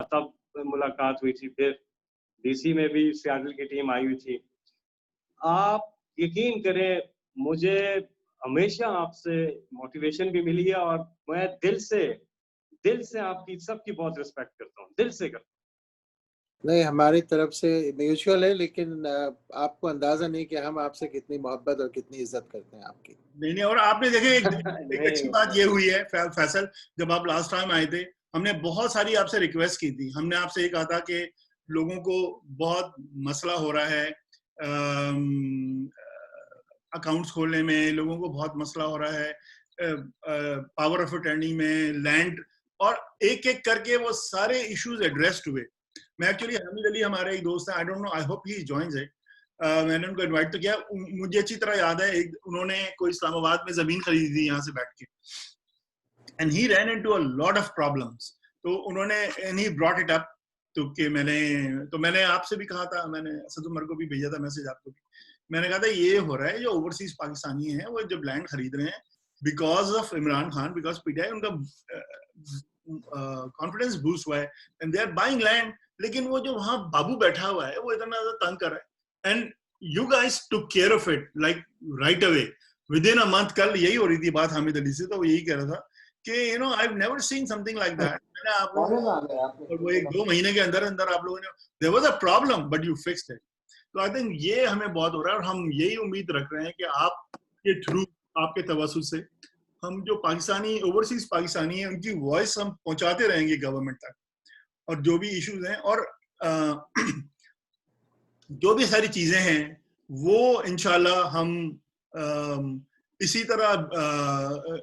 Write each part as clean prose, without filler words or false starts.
تب ملاقات ہوئی تھی, پھر DC میں بھی سیاٹل کی ٹیم آئی ہوئی تھی. آپ یقین کریں مجھے ہمیشہ آپ سے موٹیویشن بھی ملی ہے, اور میں دل سے آپ کی سب کی بہت رسپیکٹ کرتا ہوں, دل سے کرتا ہوں. نہیں, ہماری طرف سے میوچول ہے, لیکن آپ کو اندازہ نہیں کہ ہم آپ سے کتنی محبت اور کتنی عزت کرتے ہیں آپ کی. نہیں, اور آپ نے دیکھیں ایک اچھی بات یہ ہوئی ہے فیصل, جب آپ لاسٹ ٹائم آئے تھے ہم نے بہت ساری آپ سے ریکویسٹ کی تھی. ہم نے آپ سے یہ کہا تھا کہ لوگوں کو بہت مسئلہ ہو رہا ہے اکاؤنٹس کھولنے میں, لوگوں کو بہت مسئلہ ہو رہا ہے پاور آف اٹرنی میں, لینڈ, اور ایک ایک کر کے وہ سارے ایشوز ایڈریسڈ ہوئے. میں ایکچولی حامد علی ہمارے ایک دوست ہیں, I don't know, I hope he joins it. میں نے ان کو انوائٹ تو کیا, مجھے اچھی طرح یاد ہے انہوں نے کوئی اسلام آباد میں زمین خریدی تھی یہاں سے بیٹھ کے, and he ran into a lot of problems. تو انہوں نے and he brought it up, تو کہ میں نے آپ سے بھی کہا تھا, میں نے اسد عمر کو بھی بھیجا تھا میسج, آپ کو بھی میں نے کہا تھا یہ ہو رہا ہے, جو اوورسیز پاکستانی ہیں وہ جب لینڈ خرید رہے ہیں because of Imran Khan, because PTI, ان کا کانفیڈنس بوسٹ ہوا ہے and they are buying land, لیکن وہ جو وہاں بابو بیٹھا ہوا ہے وہ اتنا زیادہ تنگ کر رہا ہے. And you guys take care of it like right away with in a month. کل یہی ہو رہی تھی بات حامد علی سے, تو وہ یہی کہہ رہا تھا کہ you know I have never seen something like that. میں نے آپ لوگوں اور وہ 1-2 مہینے کے اندر آپ لوگوں نے there was a problem but you fixed it. تو آئی تھنک یہ ہمیں بہت ہو رہا ہے, اور ہم یہی امید رکھ رہے ہیں کہ آپ کے تھرو, آپ کے توسط سے ہم جو پاکستانی اوورسیز پاکستانی ہیں ان کی وائس ہم پہنچاتے رہیں گے گورنمنٹ تک, اور جو بھی ایشوز ہیں اور جو بھی ساری چیزیں ہیں وہ انشاءاللہ ہم اسی طرح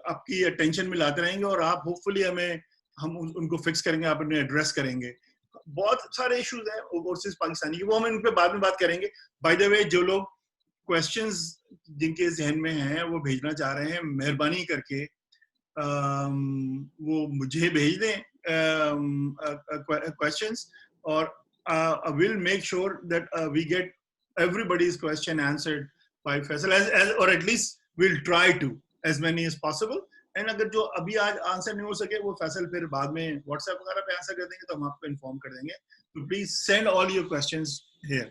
آپ کی اٹینشن میں لاتے رہیں گے, اور آپ ہوپ فلی ہم ان کو فکس کریں گے, آپ انہیں ایڈریس کریں گے. بہت سارے ایشوز ہیں اوورسیز پاکستانی کے, وہ ہم ان پہ بعد میں بات کریں گے. بائی دا وے, جو لوگ کویسچنز جن کے ذہن میں ہیں وہ بھیجنا چاہ رہے ہیں, مہربانی کر کے وہ مجھے بھیج دیں کویسچنز, اور we'll make sure that we get everybody's question answered by Faisal, or at least we'll try to as many as possible. And اگر جو ابھی آج آنسر نہیں ہو سکے وہ فیصل پھر بعد میں واٹس ایپ وغیرہ پہ آنسر کر دیں گے, تو ہم آپ کو انفارم کر دیں گے. تو please send all your questions here.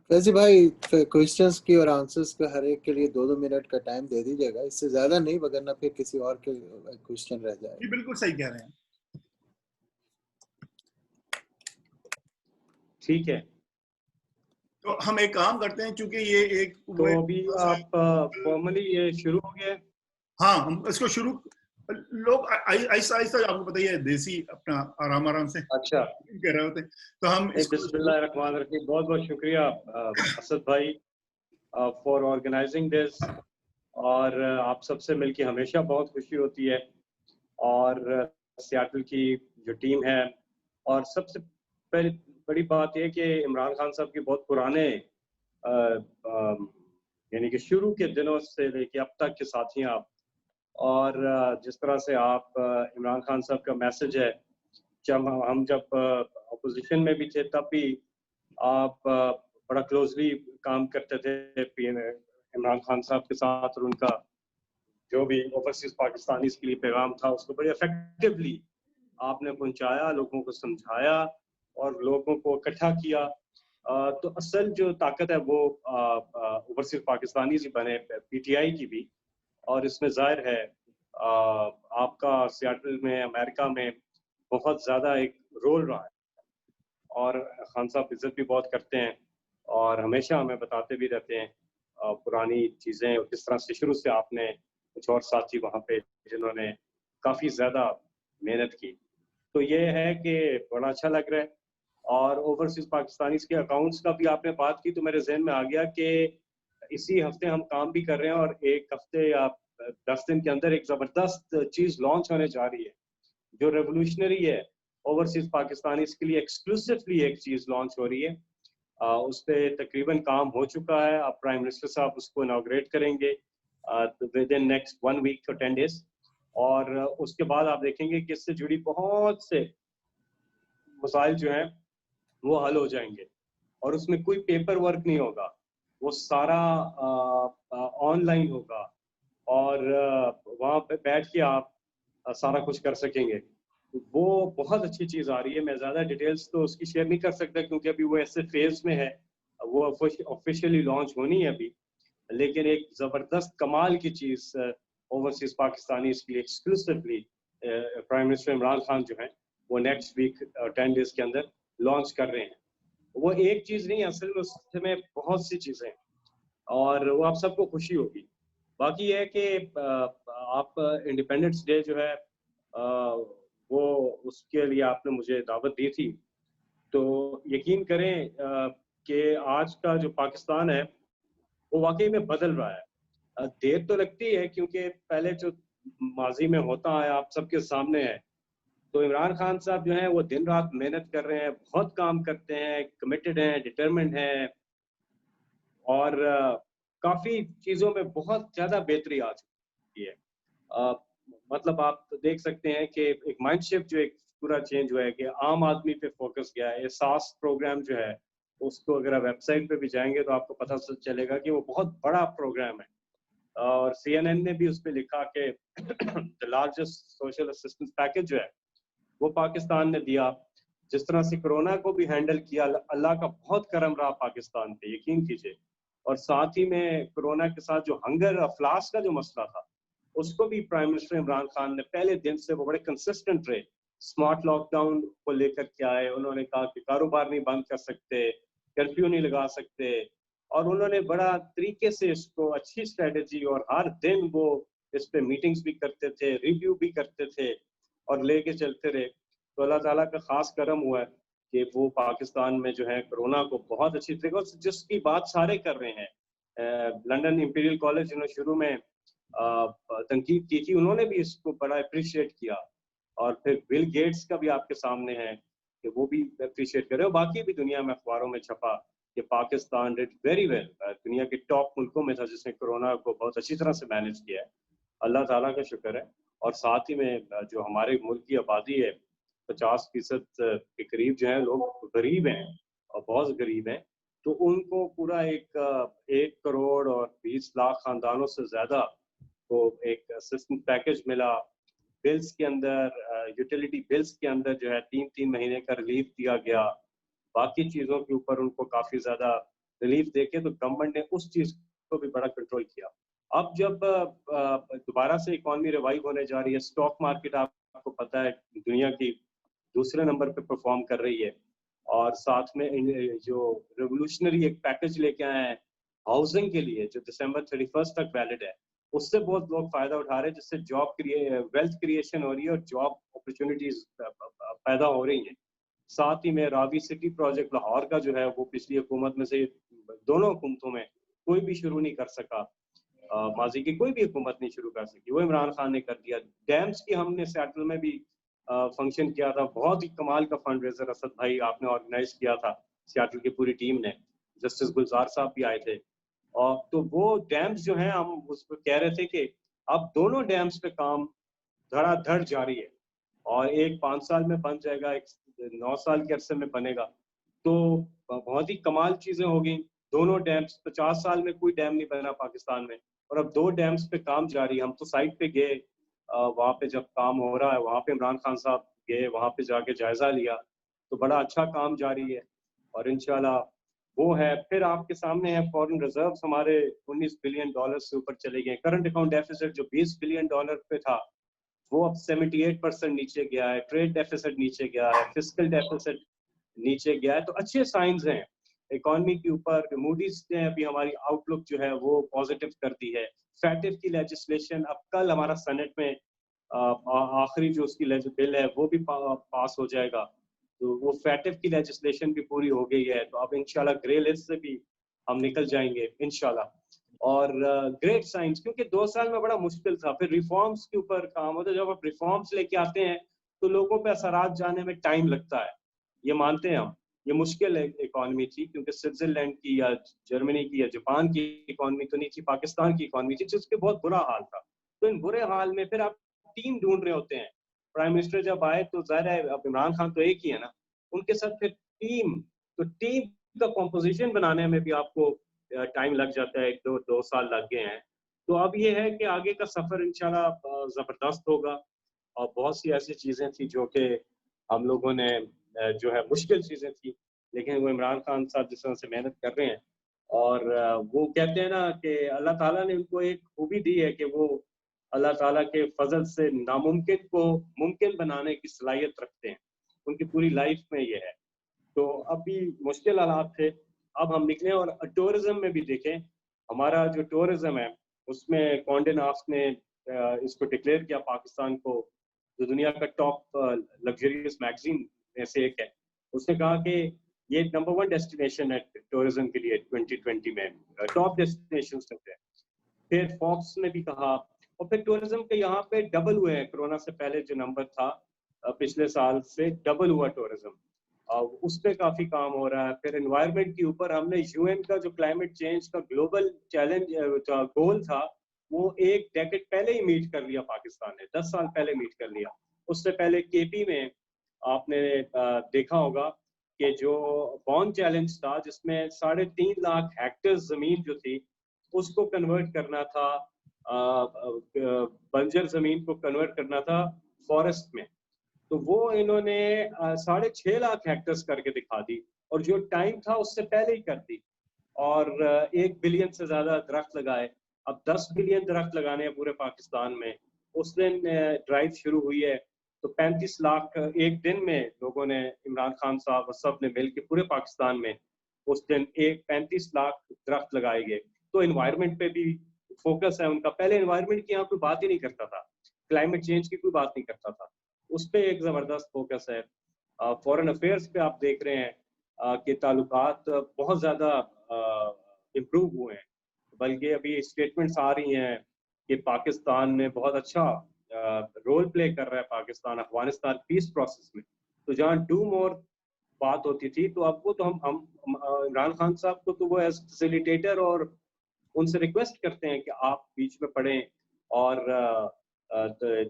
Faizi بھائی, کوسچنس کی اور آنسرس کا ہر ایک کے لیے 2-2 منٹ کا ٹائم دے دیجیے گا, اس سے زیادہ نہیں, وگرنہ پھر کسی اور کے کوسچن رہ جائے. جی بالکل صحیح کہہ رہے ہیں. ٹھیک ہے, تو ہم ایک کام کرتے ہیں, چونکہ یہ ایک تو ابھی آپ فارملی یہ شروع ہو گیا. ہاں, ہم اس کو شروع, لوگ آہستہ آہستہ, آپ کو پتہ ہی ہے دیسی اپنا آرام سے اچھا کہہ رہے ہوتے, تو ہم بسم اللہ الرحمن الرحیم. بہت بہت شکریہ اسد بھائی فار آرگنائزنگ دس, اور آپ سب سے مل کے ہمیشہ بہت خوشی ہوتی ہے. اور سیاٹل کی جو ٹیم ہے, اور سب سے پہلی بڑی بات یہ کہ عمران خان صاحب کے بہت پرانے یعنی کہ شروع کے دنوں سے لے کے اب تک کے ساتھی ہیں آپ, اور جس طرح سے آپ عمران خان صاحب کا میسج ہے, ہم جب اپوزیشن میں بھی تھے تب بھی آپ بڑا کلوزلی کام کرتے تھے عمران خان صاحب کے ساتھ, اور ان کا جو بھی اوورسیز پاکستانی کے لیے پیغام تھا اس کو بڑے افیکٹولی آپ نے پہنچایا, لوگوں کو سمجھایا اور لوگوں کو اکٹھا کیا. تو اصل جو طاقت ہے وہ اوورسیز پاکستانی سے بنے, PTI کی بھی, اور اس میں ظاہر ہے آپ کا سیاٹل میں امریکہ میں بہت زیادہ ایک رول رہا ہے, اور خان صاحب عزت بھی بہت کرتے ہیں, اور ہمیشہ ہمیں بتاتے بھی رہتے ہیں پرانی چیزیں, کس طرح سے شروع سے آپ نے کچھ اور ساتھی وہاں پہ جنہوں نے کافی زیادہ محنت کی. تو یہ ہے کہ بڑا اچھا لگ رہا ہے. اور اوورسیز پاکستانی کے اکاؤنٹس کا بھی آپ نے بات کی, تو میرے ذہن میں آ گیا کہ اسی ہفتے ہم کام بھی کر رہے ہیں, اور ایک ہفتے یا 10 دن کے اندر ایک زبردست چیز لانچ ہونے جا رہی ہے جو ریولوشنری ہے. اوورسیز پاکستانی کے لیے ایکسکلوسیولی ایک چیز لانچ ہو رہی ہے, اس پہ تقریباً کام ہو چکا ہے. اب پرائم منسٹر صاحب اس کو انوگریٹ کریں گے with in next 1 week to 10 days, اور اس کے بعد آپ دیکھیں گے کہ اس سے جڑی بہت سے مسائل جو ہیں وہ حل ہو جائیں گے, اور اس میں کوئی پیپر ورک نہیں ہوگا, وہ سارا آن لائن ہوگا, اور وہاں پہ بیٹھ کے آپ سارا کچھ کر سکیں گے. وہ بہت اچھی چیز آ رہی ہے. میں زیادہ ڈیٹیلز تو اس کی شیئر نہیں کر سکتا کیونکہ ابھی وہ ایسے فیز میں ہے, وہ آفیشیلی لانچ ہونی ہے ابھی, لیکن ایک زبردست کمال کی چیز اوورسیز پاکستانیز کے لیے exclusively prime minister Imran Khan جو ہیں وہ نیکسٹ ویک 10 days کے اندر لانچ کر رہے ہیں. وہ ایک چیز نہیں, اصل میں اس میں بہت سی چیزیں ہیں اور وہ آپ سب کو خوشی ہوگی. باقی یہ ہے کہ آپ انڈیپینڈنس ڈے جو ہے وہ اس کے لیے آپ نے مجھے دعوت دی تھی, تو یقین کریں کہ آج کا جو پاکستان ہے وہ واقعی میں بدل رہا ہے. دیر تو لگتی ہے کیونکہ پہلے جو ماضی میں ہوتا ہے آپ سب کے سامنے ہے. تو عمران خان صاحب جو ہیں وہ دن رات محنت کر رہے ہیں, بہت کام کرتے ہیں, کمیٹڈ ہیں, ڈٹرمنڈ ہیں, اور کافی چیزوں میں بہت زیادہ بہتری آ چکی ہے. مطلب آپ دیکھ سکتے ہیں کہ ایک مائنڈ شفٹ جو ایک پورا چینج ہوا ہے کہ عام آدمی پہ فوکس گیا ہے. احساس پروگرام جو ہے اس کو اگر آپ ویب سائٹ پہ بھی جائیں گے تو آپ کو پتہ چلے گا کہ وہ بہت بڑا پروگرام ہے. اور CNN نے بھی اس پہ لکھا کہ the largest social assistance package جو ہے وہ پاکستان نے دیا. جس طرح سے کرونا کو بھی ہینڈل کیا, اللہ کا بہت کرم رہا پاکستان پہ, یقین کیجئے. اور ساتھ ہی میں کرونا کے ساتھ جو ہنگر افلاس کا جو مسئلہ تھا اس کو بھی پرائم منسٹر عمران خان نے پہلے دن سے وہ بڑے کنسسٹنٹ رہے. اسمارٹ لاک ڈاؤن کو لے کر کے آئے, انہوں نے کہا کہ کاروبار نہیں بند کر سکتے, کرفیو نہیں لگا سکتے, اور انہوں نے بڑا طریقے سے اس کو اچھی اسٹریٹجی, اور ہر دن وہ اس پہ میٹنگز بھی کرتے تھے, ریویو بھی کرتے تھے اور لے کے چلتے رہے. تو اللہ تعالیٰ کا خاص کرم ہوا ہے کہ وہ پاکستان میں جو ہے کرونا کو بہت اچھی طریقے سے, جس کی بات سارے کر رہے ہیں, لنڈن امپیریل کالج جنہوں نے شروع میں تنقید کی تھی انہوں نے بھی اس کو بڑا اپریشیٹ کیا, اور پھر بل گیٹس کا بھی آپ کے سامنے ہے کہ وہ بھی اپریشیٹ کرے, اور باقی بھی دنیا میں اخباروں میں چھپا کہ پاکستان ڈیڈ ویری ویل, دنیا کے ٹاپ ملکوں میں تھا جس نے کرونا کو بہت اچھی طرح سے مینیج کیا ہے. اللہ تعالیٰ کا شکر ہے. اور ساتھ ہی میں جو ہمارے ملک کی آبادی ہے 50% کے قریب جو ہیں لوگ غریب ہیں اور بہت غریب ہیں, تو ان کو پورا 1 کروڑ اور 20 لاکھ خاندانوں سے زیادہ کو ایک اسسٹنٹ پیکج ملا. بلز کے اندر, یوٹیلیٹی بلز کے اندر جو ہے 3 مہینے کا ریلیف دیا گیا. باقی چیزوں کے اوپر ان کو کافی زیادہ ریلیف دے کے تو گورنمنٹ نے اس چیز کو بھی بڑا کنٹرول کیا. اب جب دوبارہ سے اکانومی ریوائیو ہونے جا رہی ہے, اسٹاک مارکیٹ آپ کو پتہ ہے دنیا کی دوسرے نمبر پہ پرفارم کر رہی ہے, اور ساتھ میں جو ریولوشنری ایک پیکج لے کے آئے ہیں ہاؤسنگ کے لیے جو December 31 تک ویلڈ ہے, اس سے بہت لوگ فائدہ اٹھا رہے ہیں, جس سے ویلتھ کریشن ہو رہی ہے اور جاب اپرچونیٹیز پیدا ہو رہی ہیں. ساتھ ہی میں راوی سٹی پروجیکٹ لاہور کا جو ہے وہ پچھلی حکومت میں سے دونوں حکومتوں میں کوئی بھی شروع نہیں کر سکا, ماضی کی کوئی بھی حکومت نہیں شروع کر سکی, وہ عمران خان نے کر دیا. ڈیمز کی ہم نے سیاٹل میں بھی فنکشن کیا تھا, بہت ہی کمال کا فنڈ ریزر اسد بھائی آپ نے آرگنائز کیا تھا, سیاٹل کی پوری ٹیم نے, جسٹس گلزار صاحب بھی آئے تھے. اور تو وہ ڈیمز جو ہیں ہم اس پہ کہہ رہے تھے کہ اب دونوں ڈیمز پہ کام دھڑا دھڑ جاری ہے, اور ایک 5 سال میں بن جائے گا, ایک 9 سال کے عرصے میں بنے گا. تو بہت ہی کمال چیزیں ہو گئیں. دونوں ڈیمز 50 سال میں کوئی ڈیم نہیں بنا پاکستان میں, اور اب 2 ڈیمز پہ کام جاری ہے. ہم تو سائٹ پہ گئے, وہاں پہ جب کام ہو رہا ہے وہاں پہ عمران خان صاحب گئے, وہاں پہ جا کے جائزہ لیا, تو بڑا اچھا کام جاری ہے, اور انشاءاللہ وہ ہے. پھر آپ کے سامنے ہے فورن ریزروز ہمارے $19 بلین سے اوپر چلے گئے. کرنٹ اکاؤنٹ ڈیفیسٹ جو $20 بلین پہ تھا وہ اب 78% نیچے گیا ہے. ٹریڈ ڈیفیسٹ نیچے گیا ہے, فسکل ڈیفیسٹ نیچے گیا ہے. تو اچھے سائنز ہیں اکانومی کے اوپر. موڈیز نے ابھی ہماری آؤٹ لک جو ہے وہ پازیٹیو کر دی ہے. فیٹف کی لیجسلیشن اب کل ہمارا سینٹ میں آخری جو اس کی بل ہے وہ بھی پاس ہو جائے گا, تو وہ فیٹف کی لیجسلیشن بھی پوری ہو گئی ہے. تو اب انشاءاللہ گرے لسٹ سے بھی ہم نکل جائیں گے انشاءاللہ. اور گریٹ سائنس, کیونکہ 2 سال میں بڑا مشکل تھا. پھر ریفارمز کے اوپر کام ہوتا ہے, جب آپ ریفارمز لے کے آتے ہیں تو لوگوں پہ اثرات جانے میں ٹائم لگتا ہے, یہ مانتے ہیں ہم. یہ مشکل اکانومی تھی کیونکہ سوئٹزرلینڈ کی یا جرمنی کی یا جاپان کی اکانومی تو نہیں تھی, پاکستان کی اکانومی تھی جس کے بہت برا حال تھا. تو ان برے حال میں پھر آپ ٹیم ڈھونڈ رہے ہوتے ہیں. پرائم منسٹر جب آئے تو ظاہر ہے اب عمران خان تو ایک ہی ہے نا, ان کے ساتھ پھر ٹیم, تو ٹیم کا کمپوزیشن بنانے میں بھی آپ کو ٹائم لگ جاتا ہے, 2 سال لگ گئے ہیں. تو اب یہ ہے کہ آگے کا سفر انشاءاللہ زبردست ہوگا, اور بہت سی ایسی چیزیں تھیں جو کہ ہم لوگوں نے جو ہے مشکل چیزیں تھیں، لیکن وہ عمران خان صاحب جس طرح سے محنت کر رہے ہیں، اور وہ کہتے ہیں نا کہ اللہ تعالیٰ نے ان کو ایک خوبی دی ہے کہ وہ اللہ تعالیٰ کے فضل سے ناممکن کو ممکن بنانے کی صلاحیت رکھتے ہیں. ان کی پوری لائف میں یہ ہے. تو ابھی مشکل حالات تھے، اب ہم نکلے. اور ٹورزم میں بھی دیکھیں، ہمارا جو ٹورزم ہے اس میں کانڈے ناسٹ نے اس کو ڈکلیئر کیا پاکستان کو جو دنیا کا ٹاپ لگژریس میگزین میں سے ایک ہے. اس نے کہا کہ یہ نمبر 1 ڈیسٹینیشن ہے ٹورزم کے لیے 2020 میں، ٹاپ ڈیسٹینیشنز میں ہے. پھر فوکس نے بھی کہا، اور پھر ٹورزم کے یہاں پہ ڈبل ہوئے ہیں. کورونا سے پہلے جو نمبر تھا پچھلے سال سے ڈبل ہوا ٹورزم، اس پہ کافی کام ہو رہا ہے. پھر انوائرمنٹ کے اوپر ہم نے UN کا جو کلائمیٹ چینج کا گلوبل چیلنج گول تھا وہ 1 ڈیکیڈ پہلے ہی میٹ کر لیا پاکستان نے، 10 سال پہلے میٹ کر لیا. اس سے پہلے KP میں آپ نے دیکھا ہوگا کہ جو بون چیلنج تھا جس میں 3.5 لاکھ ہیکٹر زمین جو تھی اس کو کنورٹ کرنا تھا، بنجر زمین کو کنورٹ کرنا تھا فارسٹ میں، تو وہ انہوں نے 6.5 لاکھ ہیکٹرز کر کے دکھا دی، اور جو ٹائم تھا اس سے پہلے ہی کر دی. اور 1 بلین سے زیادہ درخت لگائے. اب 10 بلین درخت لگانے ہیں پورے پاکستان میں. اس دن ڈرائیو شروع ہوئی ہے تو 35 لاکھ ایک دن میں لوگوں نے، عمران خان صاحب اور سب نے مل کے پورے پاکستان میں اس دن 35 لاکھ درخت لگائے گئے. تو انوائرمنٹ پہ بھی فوکس ہے ان کا. پہلے انوائرمنٹ کی یہاں کوئی بات ہی نہیں کرتا تھا، کلائمیٹ چینج کی کوئی بات نہیں کرتا تھا، اس پہ ایک زبردست فوکس ہے. فورن افیئرس پہ آپ دیکھ رہے ہیں کہ تعلقات بہت زیادہ امپروو ہوئے ہیں، بلکہ ابھی اسٹیٹمنٹس آ رہی ہیں کہ پاکستان میں بہت اچھا رول پلے کر رہا ہے پاکستان افغانستان پیس پروسیس میں. تو جہاں ڈو مور بات ہوتی تھی تو اب وہ تو ہم عمران خان صاحب کو تو وہ ایز فیسیلیٹیٹر اور ان سے ریکویسٹ کرتے ہیں کہ آپ بیچ میں پڑھیں، اور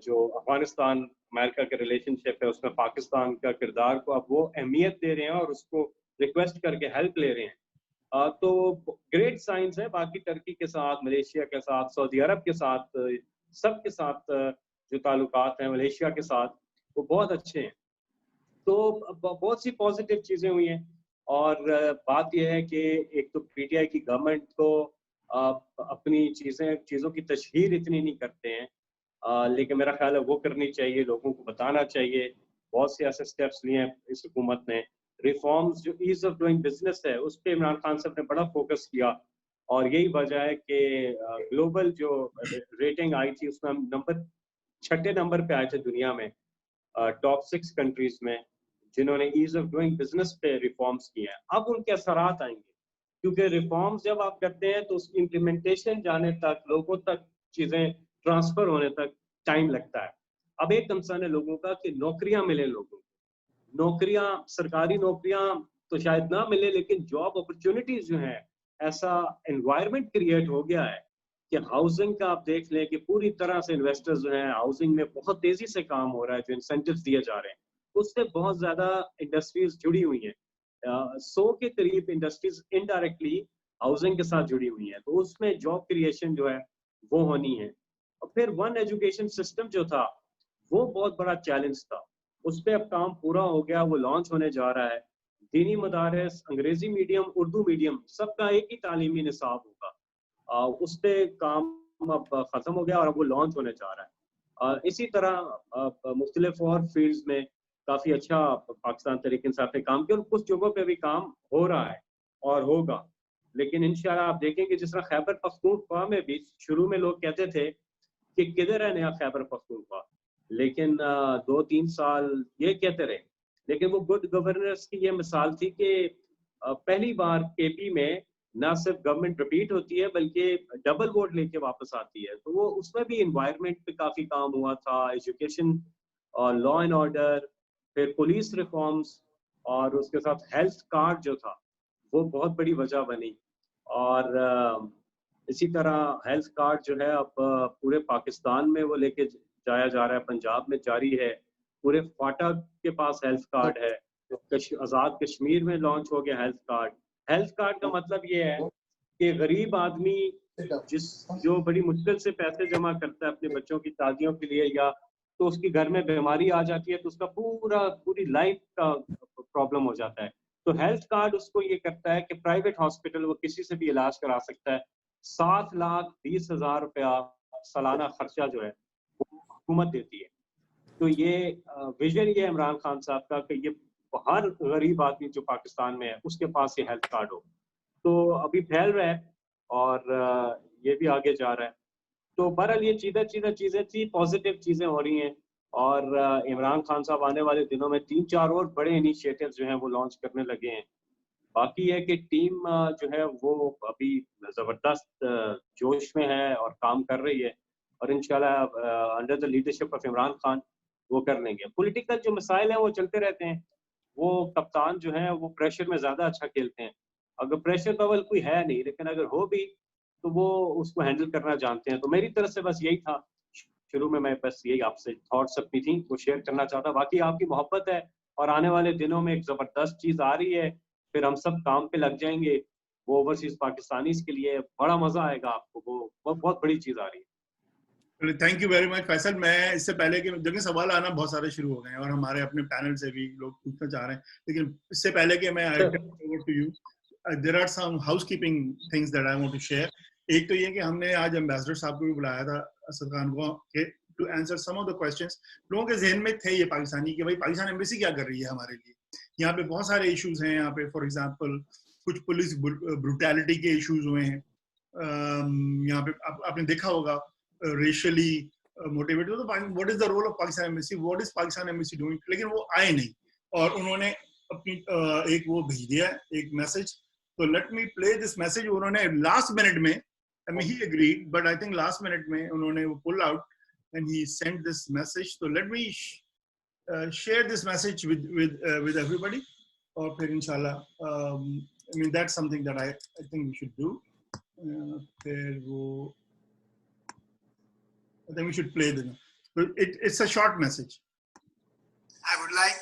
جو افغانستان امریکہ کے ریلیشن شپ ہے اس میں پاکستان کا کردار کو اب وہ اہمیت دے رہے ہیں اور اس کو ریکویسٹ کر کے ہیلپ لے رہے ہیں. تو گریٹ سائنس ہے. باقی ترکی کے ساتھ، ملیشیا کے ساتھ، سعودی عرب کے ساتھ، سب کے ساتھ جو تعلقات ہیں ملیشیا کے ساتھ وہ بہت اچھے ہیں. تو بہت سی پازیٹیو چیزیں ہوئی ہیں. اور بات یہ ہے کہ ایک تو PTI کی گورنمنٹ کو اپنی چیزوں کی تشہیر اتنی نہیں کرتے ہیں، لیکن میرا خیال ہے وہ کرنی چاہیے، لوگوں کو بتانا چاہیے. بہت سے ایسے سٹیپس لیے ہیں اس حکومت نے. ریفارمز جو ایز آف ڈوئنگ بزنس ہے اس پہ عمران خان صاحب نے بڑا فوکس کیا، اور یہی وجہ ہے کہ گلوبل جو ریٹنگ آئی تھی اس میں ہم 6 نمبر پہ آئے تھے دنیا میں، ٹاپ 6 کنٹریز میں جنہوں نے ایز آف ڈوئنگ بزنس پہ ریفارمز کیے ہیں. اب ان کے اثرات آئیں گے، کیونکہ ریفارمز جب آپ کرتے ہیں تو اس کی امپلیمنٹیشن جانے تک، لوگوں تک چیزیں ٹرانسفر ہونے تک ٹائم لگتا ہے. اب ایک کنسرن ہے لوگوں کا کہ نوکریاں ملیں لوگوں کو. نوکریاں، سرکاری نوکریاں تو شاید نہ ملے، لیکن جاب اپرچونٹیز جو ہیں، ایسا انوائرمنٹ کریٹ ہو گیا ہے کہ ہاؤسنگ کا آپ دیکھ لیں کہ پوری طرح سے انویسٹرز جو ہیں ہاؤسنگ میں بہت تیزی سے کام ہو رہا ہے. جو انسینٹیوز دیے جا رہے ہیں اس سے بہت زیادہ انڈسٹریز جڑی ہوئی ہیں. 100 کے قریب انڈسٹریز انڈائریکٹلی ہاؤسنگ کے ساتھ جڑی ہوئی ہیں. تو اس میں جاب کریشن جو ہے وہ ہونی ہے. اور پھر 1 ایجوکیشن سسٹم جو تھا وہ بہت بڑا چیلنج تھا، اس پہ اب کام پورا ہو گیا، وہ لانچ ہونے جا رہا ہے. دینی مدارس، انگریزی میڈیم، اردو میڈیم، سب کا ایک ہی تعلیمی نصاب ہوگا. اس پہ کام اب ختم ہو گیا اور اب وہ لانچ ہونے جا رہا ہے. اسی طرح مختلف اور فیلڈز میں کافی اچھا پاکستان تحریک انصاف نے کام کیا، اور کچھ جگہوں پہ بھی کام ہو رہا ہے اور ہوگا. لیکن انشاءاللہ آپ دیکھیں کہ جس طرح خیبر پختونخوا میں بھی شروع میں لوگ کہتے تھے کہ کدھر ہے نیا خیبر پختونخوا، لیکن 2-3 سال یہ کہتے رہے. لیکن وہ گڈ گورننس کی یہ مثال تھی کہ پہلی بار KP میں نہ صرف گورنمنٹ ریپیٹ ہوتی ہے بلکہ ڈبل ووٹ لے کے واپس آتی ہے. تو وہ اس میں بھی انوائرمنٹ پہ کافی کام ہوا تھا، ایجوکیشن اور لا اینڈ آرڈر، پھر پولیس ریفارمز، اور اس کے ساتھ ہیلتھ کارڈ جو تھا وہ بہت بڑی وجہ بنی. اور اسی طرح ہیلتھ کارڈ جو ہے اب پورے پاکستان میں وہ لے کے جایا جا رہا ہے. پنجاب میں جاری ہے، پورے فاٹا کے پاس ہیلتھ کارڈ ہے. آزاد کشمیر میں لانچ ہو گیا ہیلتھ کارڈ. ہیلتھ کارڈ کا مطلب یہ ہے کہ غریب آدمی جو بڑی مشکل سے پیسے جمع کرتا ہے اپنے بچوں کی شادیوں کے لیے، یا تو اس کی گھر میں بیماری آ جاتی ہے تو اس کا پوری لائف کا پرابلم ہو جاتا ہے. تو ہیلتھ کارڈ اس کو یہ کرتا ہے کہ پرائیویٹ ہاسپٹل وہ کسی سے بھی علاج کرا سکتا ہے. 7,20,000 روپیہ سالانہ خرچہ جو ہے وہ حکومت دیتی ہے. تو یہ ویژن یہ عمران خان صاحب کا کہ یہ ہر غریب آدمی جو پاکستان میں ہے اس کے پاس یہ ہیلتھ کارڈ ہو. تو ابھی پھیل رہا ہے اور یہ بھی آگے جا رہا ہے. تو بہرحال یہ چیزیں تھی، پازیٹیو چیزیں ہو رہی ہیں. اور عمران خان صاحب آنے والے دنوں میں 3-4 اور بڑے انیشیٹو جو ہیں وہ لانچ کرنے لگے ہیں. باقی ہے کہ ٹیم جو ہے وہ ابھی زبردست جوش میں ہے اور کام کر رہی ہے، اور انشاءاللہ under the leadership of Imran Khan وہ کر لیں گے. پولیٹیکل جو مسائل ہیں وہ چلتے رہتے ہیں. وہ کپتان جو ہیں وہ پریشر میں زیادہ اچھا کھیلتے ہیں. اگر پریشر تو اول کوئی ہے نہیں، لیکن اگر ہو بھی تو وہ اس کو ہینڈل کرنا جانتے ہیں. تو میری طرف سے بس یہی تھا شروع میں بس یہی آپ سے تھاٹس اپنی تھیں وہ شیئر کرنا چاہتا. باقی آپ کی محبت ہے اور آنے والے دنوں میں ایک زبردست چیز آ رہی ہے، پھر ہم سب کام پہ لگ جائیں گے. وہ اوورسیز پاکستانیز کے لیے بڑا مزہ آئے گا آپ کو. وہ بہت بڑی چیز آ رہی ہے. Thank you very much Faisal. میں اس سے پہلے کہ دیکھیں سوال آنا بہت سارے شروع ہو گئے ہیں اور ہمارے اپنے پینل سے بھی لوگ پوچھنا چاہ رہے ہیں، لیکن اس سے پہلے کہ میں there are some housekeeping things that I want to share. ایک تو یہ کہ ہم نے آج امبیسڈر صاحب کو بھی بلایا تھا اسد خان کو کہ to answer some of the questions. لوگوں کے ذہن میں تھے یہ پاکستانی کہ بھائی پاکستان ایمبیسی کیا کر رہی ہے ہمارے لیے. یہاں پہ بہت سارے ایشوز ہیں. یہاں پہ فار ایگزامپل کچھ پولیس بروٹیلٹی کے ایشوز ہوئے ہیں. یہاں پہ آپ نے دیکھا ہوگا ریشلی موٹیویٹڈ. تو what is the role of Pakistan embassy, what is Pakistan embassy doing. لیکن وہ آئے نہیں اور انہوں نے اپنی ایک وہ بھیج دیا ایک میسج. تو let me play this message. انہوں نے لاسٹ منٹ میں he agreed but I think last minute میں انہوں نے وہ pull out and he sent this message. So let me share this message with everybody اور پھر انشاءاللہ I mean that's something that I think we should do. پھر وہ I think we should play the it's a short message. I would like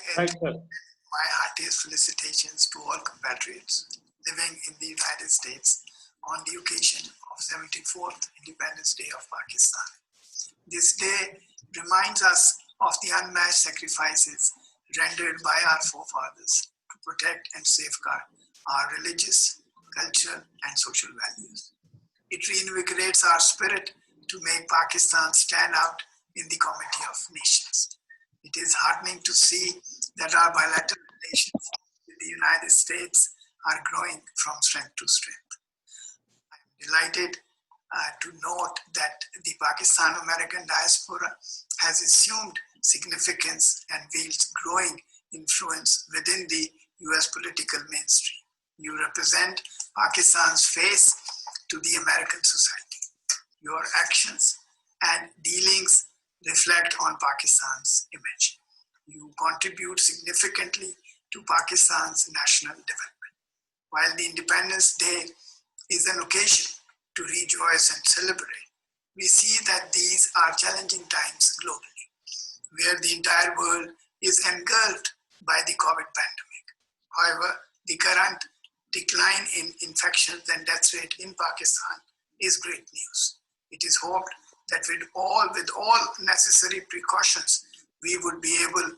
my heartiest felicitations to all compatriots living in the United States on the occasion of 74th Independence Day of Pakistan. This day reminds us of the unmatched sacrifices rendered by our forefathers to protect and safeguard our religious, cultural, and social values. It reinvigorates our spirit to make Pakistan stand out in the comity of nations. It is heartening to see that our bilateral relations with the United States are growing from strength to strength. Delighted to note that the Pakistan-American diaspora has assumed significance and wields growing influence within the US political mainstream. You represent Pakistan's face to the American society. Your actions and dealings reflect on Pakistan's image. You contribute significantly to Pakistan's national development. While the Independence Day is an occasion to rejoice and celebrate, we see that these are challenging times globally, where the entire world is engulfed by the COVID pandemic. However, the current decline in infections and death rate in Pakistan is great news. It is hoped that with all necessary precautions, we would be able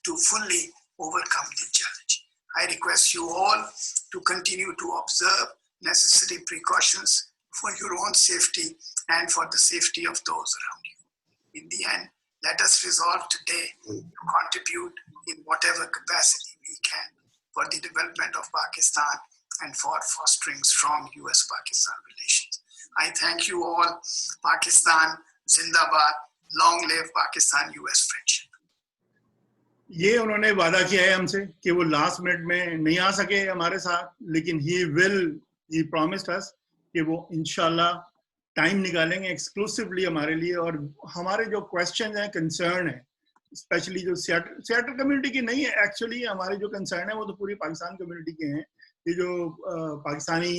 to fully overcome the challenge. I request you all to continue to observe necessary precautions for your own safety and for the safety of those around you. In the end, let us resolve today to contribute in whatever capacity we can for the development of Pakistan and for fostering strong US-Pakistan relations. I thank you all. Pakistan Zindabad. Long live Pakistan-US friendship. یہ انہوں نے وعدہ کیا ہے ہم سے کہ وہ لاسٹ منٹ میں نہیں آ سکے ہمارے ساتھ، لیکن he promised us کہ وہ انشاءاللہ ٹائم نکالیں گے ایکسکلوسیولی ہمارے لیے. اور ہمارے جو کوسچن ہیں، کنسرن ہیں، اسپیشلی جو سیاٹل کمیونٹی کی نہیں ہے، ایکچولی ہمارے جو کنسرن ہیں وہ تو پوری پاکستان کمیونٹی کے ہیں. یہ جو پاکستانی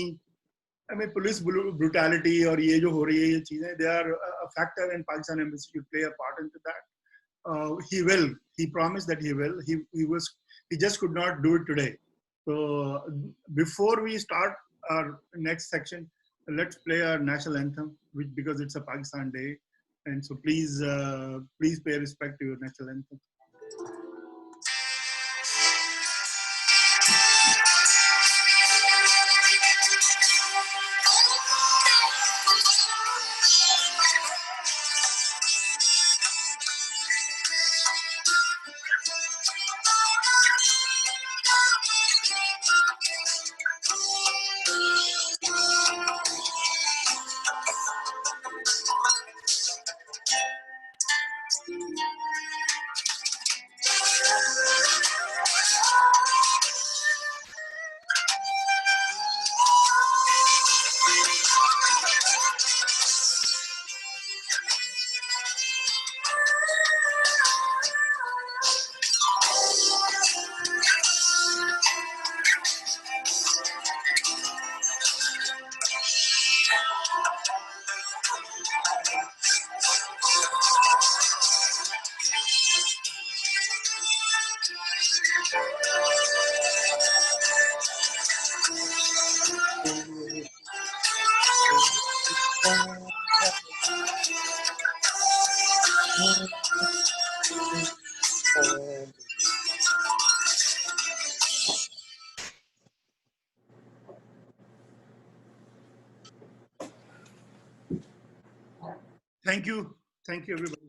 پولیس بروٹیلٹی اور یہ جو ہو رہی ہے یہ چیزیں، they are a factor and Pakistan embassy should play a part into that. He promised that he will. He just could not do it today. So before we start our next section, let's play our national anthem, because it's a Pakistan day, and so please pay respect to your national anthem. Thank you everybody.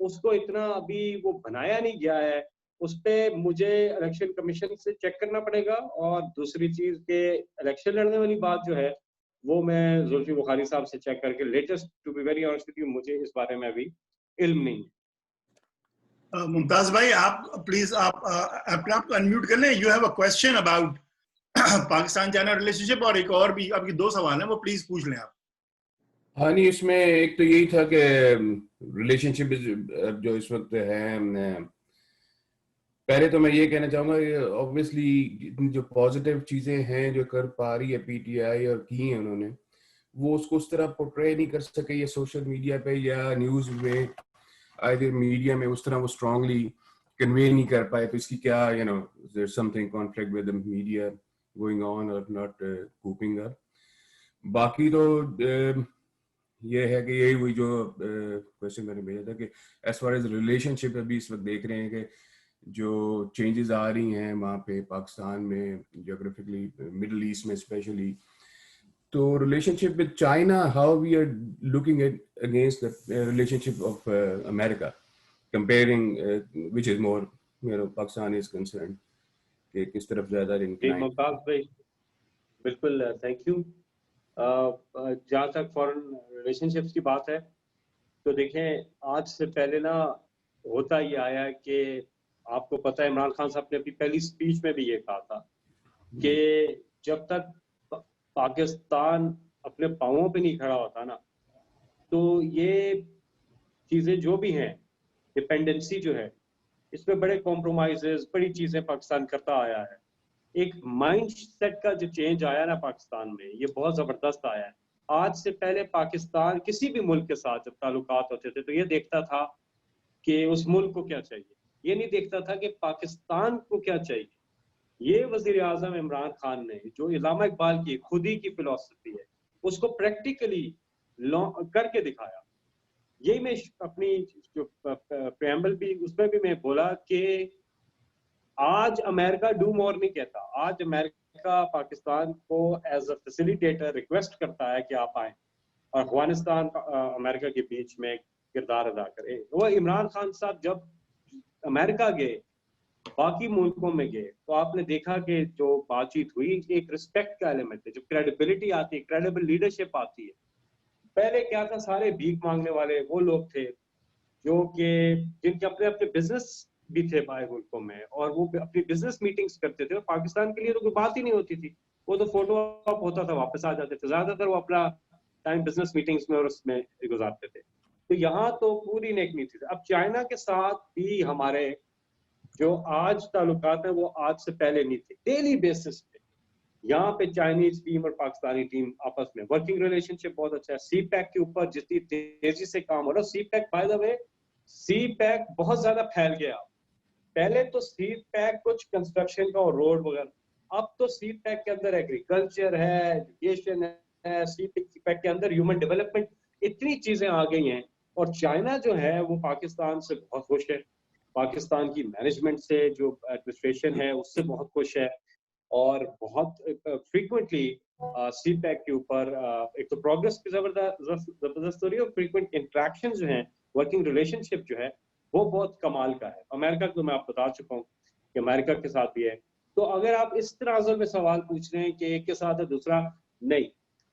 اس کو اتنا ابھی وہ بنایا نہیں گیا ہے. اس پہ مجھے الیکشن کمیشن سے چیک کرنا پڑے گا. اور دوسری چیز کہ الیکشن لڑنے والی بات جو ہے وہ میں زلفی بخاری صاحب سے چیک کر کے latest to be very honest with you مجھے اس بارے میں ابھی علم نہیں ہے. ممتاز بھائی آپ پلیز آپ اپنے آپ کو انمیوٹ کر لیں. You have a question about Pakistan China relationship, اور ایک اور بھی آپ کے 2 سوال ہیں وہ پلیز پوچھ لیں آپ. ہاں نہیں, اس میں ایک تو یہی تھا کہ ریلیشن شپ جو اس وقت ہے, پہلے تو میں یہ کہنا چاہوں گا کہ obviously جو پازیٹیو چیزیں ہیں جو کر پا رہی ہے پی ٹی آئی اور کی ہیں انہوں نے, وہ اس کو اس طرح پورٹرے نہیں کر سکے یہ سوشل میڈیا پہ یا نیوز میں, آئیدر میڈیا میں اس طرح وہ اسٹرانگلی کنوے نہیں کر پائے. تو اس کی کیا there's something conflict with the media going on or not cooping up. باقی تو یہ ہے کہ یہی ہوئی جو کوشچن میں نے بھیجا تھا کہ ایز فار ایز ریلیشن شپ ابھی اس وقت دیکھ رہے ہیں کہ جو چینجز آ رہی ہیں وہاں پہ پاکستان میں جیوگرافکلی, مڈل ایسٹ میں اسپیشلی, تو relationship with China, how we are looking at against the relationship of America comparing which is more Pakistan is concerned, کہ کس طرف زیادہ انکلائن. ممتاز بھائی بالکل تھینک یو. جہاں تک فارن ریلیشن شپس کی بات ہے تو دیکھیں آج سے پہلے نا ہوتا یہ آیا ہے کہ آپ کو پتہ ہے عمران خان صاحب نے اپنی پہلی اسپیچ میں بھی یہ کہا تھا کہ جب تک پاکستان اپنے پاؤں پہ نہیں کھڑا ہوتا نا تو یہ چیزیں جو بھی ہیں ڈپینڈنسی جو ہے اس میں بڑے کمپرومائزز بڑی چیزیں پاکستان کرتا آیا ہے. ایک مائنڈ سیٹ کا جو چینج آیا نا پاکستان میں یہ بہت زبردست آیا ہے. آج سے پہلے پاکستان کسی بھی ملک کے ساتھ جب تعلقات ہوتے تھے تو یہ دیکھتا تھا کہ اس ملک کو کیا چاہیے, یہ نہیں دیکھتا تھا کہ پاکستان کو کیا چاہیے. یہ وزیر اعظم عمران خان نے جو علامہ اقبال کی خود ہی کی فلسفی ہے اس کو پریکٹیکلی کر کے دکھایا. یہی میں اپنی جو پریمبل بھی اس میں بھی میں بولا کہ آج امریکہ ڈو مور نہیں کہتا, آج امریکہ پاکستان کو ایز اے فیسیلیٹیٹر ریکویسٹ کرتا ہے کہ آپ آئیں اور افغانستان امریکہ کے بیچ میں کردار ادا کرے. وہ عمران خان صاحب جب امریکہ گئے باقی ملکوں میں گئے تو آپ نے دیکھا کہ جو بات چیت ہوئی ایک رسپیکٹ کا ایلیمنٹ ہے, جو کریڈیبلٹی آتی ہے, کریڈیبل لیڈرشپ آتی ہے. پہلے کیا تھا, سارے بھیک مانگنے والے وہ لوگ تھے جو کہ جن کے اپنے اپنے بزنس بھی تھے باہر ملکوں میں اور وہ اپنی بزنس میٹنگز کرتے تھے. پاکستان کے لیے تو کوئی بات ہی نہیں ہوتی تھی, وہ تو فوٹو آپ ہوتا تھا واپس آ جاتے تھے. زیادہ تر وہ اپنا ٹائم بزنس میٹنگز میں اور اس میں گزارتے تھے. تو یہاں تو پوری نیک نہیں تھی. اب چائنا کے ساتھ بھی ہمارے جو آج تعلقات ہیں وہ آج سے پہلے نہیں تھے. ڈیلی بیسس پہ یہاں پہ چائنیز ٹیم اور پاکستانی ٹیم آپس میں ورکنگ ریلیشن شپ بہت اچھا ہے. سی پیک کے اوپر جتنی تیزی سے کام ہو رہا ہے, CPEC by the way CPEC بہت زیادہ پھیل گیا. پہلے تو سی پیک کچھ کنسٹرکشن کا اور روڈ وغیرہ, اب تو سی پیک کے اندر ایگریکلچر ہے, ایجوکیشن ہے, سی پیک کے اندر ہیومن ڈیولپمنٹ, اتنی چیزیں آ گئی ہیں. اور چائنا جو ہے وہ پاکستان سے بہت خوش ہے, پاکستان کی مینجمنٹ سے جو ایڈمنسٹریشن ہے اس سے بہت خوش ہے. اور بہت فریکوینٹلی سی پیک کے اوپر ایک تو پروگرس کی زبردست ہو رہی ہے اور فریکوینٹ انٹریکشن جو ہیں ورکنگ ریلیشن شپ جو ہے وہ بہت کمال کا ہے. امریکہ کو میں آپ بتا چکا ہوں کہ امریکہ کے ساتھ بھی ہے. تو اگر آپ اس طرح میں سوال پوچھ رہے ہیں کہ ایک کے ساتھ ہے دوسرا نہیں,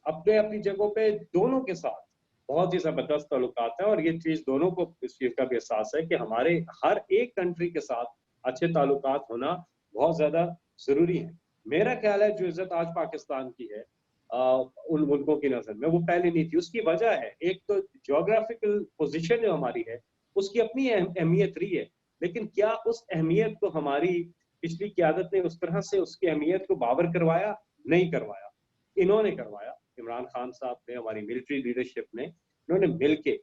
اپنے اپنی جگہوں پہ دونوں کے ساتھ بہت ہی زبردست تعلقات ہیں. اور یہ چیز دونوں کو اس چیز کا بھی احساس ہے کہ ہمارے ہر ایک کنٹری کے ساتھ اچھے تعلقات ہونا بہت زیادہ ضروری ہے. میرا خیال ہے جو عزت آج پاکستان کی ہے ان ملکوں کی نظر میں وہ پہلے نہیں تھی. اس کی وجہ ہے ایک تو جیوگرافیکل پوزیشن جو ہماری ہے اس کی اپنی اہمیت رہی ہے, لیکن کیا اس اہمیت کو ہماری پچھلی قیادت نے اس طرح سے اس کی اہمیت کو بابر کروایا؟ نہیں کروایا. انہوں نے کروایا, عمران خان صاحب نے, ہماری ملٹری لیڈرشپ نے, انہوں نے مل کے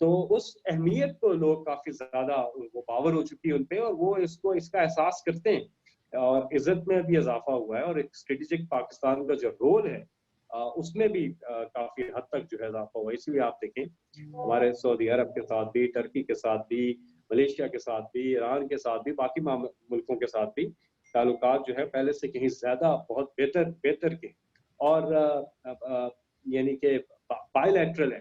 تو اس اہمیت کو لوگ کافی زیادہ وہ پاور ہو چکی ہے ان پہ, اور وہ اس کا احساس کرتے ہیں اور عزت میں بھی اضافہ ہوا ہے. اور ایک اسٹریٹجک پاکستان کا جو رول ہے اس میں بھی کافی حد تک جو ہے اضافہ ہوا. اس لیے آپ دیکھیں ہمارے سعودی عرب کے ساتھ بھی, ٹرکی کے ساتھ بھی, ملیشیا کے ساتھ بھی, ایران کے ساتھ بھی, باقی ملکوں کے ساتھ بھی تعلقات جو ہے پہلے سے کہیں زیادہ بہت بہتر کے اور یعنی کہ بائی لیٹرل ہے.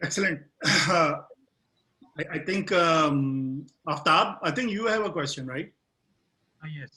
Excellent. I think Aftab, I think you have a question, right? Yes.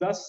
10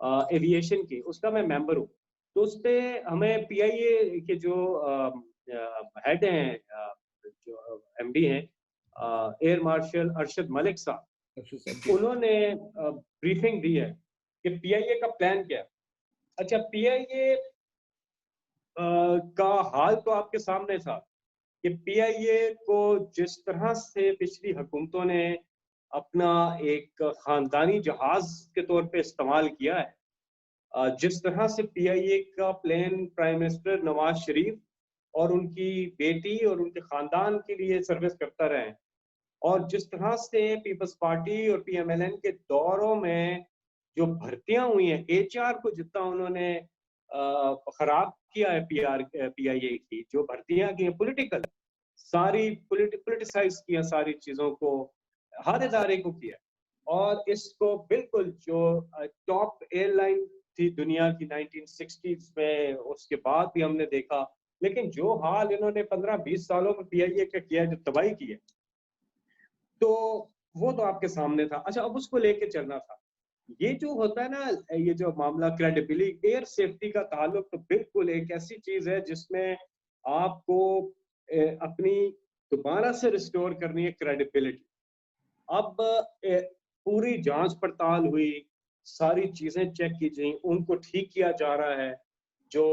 aviation کی، اس کا میں ممبر ہوں. تو اس پہ ہمیں PIA کے جو ہیڈ ہیں، جو MD ہیں ایئر مارشل ارشد ملک صاحب، انہوں نے بریفنگ دی ہے کہ PIA کا پلان کیا ہے. اچھا PIA کا حال تو آپ کے سامنے تھا کہ PIA کو جس طرح سے پچھلی حکومتوں نے اپنا ایک خاندانی جہاز کے طور پہ استعمال کیا ہے، جس طرح سے PIA کا plan prime minister Nawaz Sharif اور ان کی بیٹی اور ان کے خاندان کے لیے سروس کرتا رہے، اور جس طرح سے پیپلز پارٹی اور PMLN کے دوروں میں جو بھرتیاں ہوئی ہیں، HR کو جتنا انہوں نے خراب کیا ہے PIA کی جو بھرتیاں کی ہیں، پولیٹیکل ساری پولیٹیسائز کیا ساری چیزوں کو، ہر ادارے کو کیا. اور اس کو بالکل جو ٹاپ ایئر لائن تھی دنیا کی 1960s میں، اس کے بعد بھی ہم نے دیکھا، لیکن جو حال انہوں نے 15-20 سالوں میں PIA کا کیا، جو تباہی کی ہے، تو وہ تو آپ کے سامنے تھا. اچھا اب اس کو لے کے چلنا تھا. یہ جو ہوتا ہے نا، یہ جو معاملہ کریڈیبلٹی، ایئر سیفٹی کا تعلق تو بالکل ایک ایسی چیز ہے جس میں آپ کو اپنی دوبارہ سے ریسٹور کرنی ہے کریڈیبلٹی. اب پوری جانچ پڑتال ہوئی، ساری چیزیں چیک کی جائیں، ان کو ٹھیک کیا جا رہا ہے. جو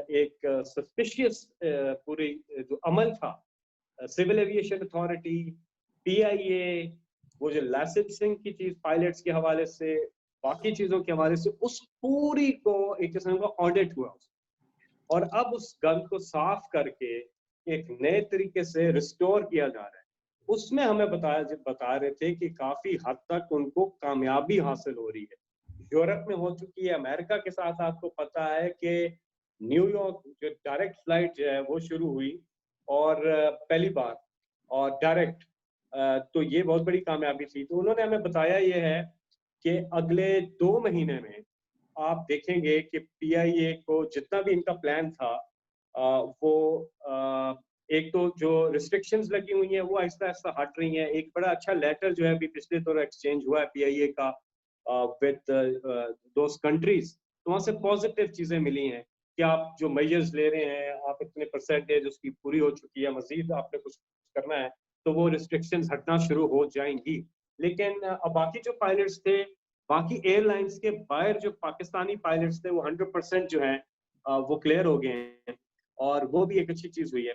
ایک سسپیشیس پوری جو عمل تھا، سول ایویشن اتھارٹی، PIA، وہ جو لائسنسنگ کی چیز پائلٹس کے حوالے سے، باقی چیزوں کے حوالے سے، اس پوری کو ایک قسم کا آڈٹ ہوا، اور اب اس گند کو صاف کر کے ایک نئے طریقے سے ریسٹور کیا جا رہا ہے. اس میں ہمیں بتا رہے تھے کہ کافی حد تک ان کو کامیابی حاصل ہو رہی ہے. یورپ میں ہو چکی ہے، امریکہ کے ساتھ آپ کو پتا ہے کہ نیو یارک جو ڈائریکٹ فلائٹ جو ہے وہ شروع ہوئی، اور پہلی بار اور ڈائریکٹ، تو یہ بہت بڑی کامیابی تھی. تو انہوں نے ہمیں بتایا یہ ہے کہ اگلے 2 مہینے میں آپ دیکھیں گے کہ PIA کو جتنا بھی ان کا پلان تھا، وہ ایک تو جو ریسٹرکشنز لگی ہوئی ہیں وہ آہستہ آہستہ ہٹ رہی ہیں. ایک بڑا اچھا لیٹر جو ہے ابھی پچھلے دور ایکسچینج ہوا ہے PIA کا with those countries، تو وہاں سے پازیٹیو چیزیں ملی ہیں کہ آپ جو میجرز لے رہے ہیں، آپ اتنے پرسنٹیج اس کی پوری ہو چکی ہے، مزید آپ نے کچھ کرنا ہے تو وہ ریسٹرکشنز ہٹنا شروع ہو جائیں گی. لیکن باقی جو پائلٹس تھے، باقی ایئر لائنس کے باہر جو پاکستانی پائلٹس تھے، وہ 100% جو ہیں وہ کلیئر ہو گئے ہیں، اور وہ بھی ایک اچھی چیز ہوئی ہے.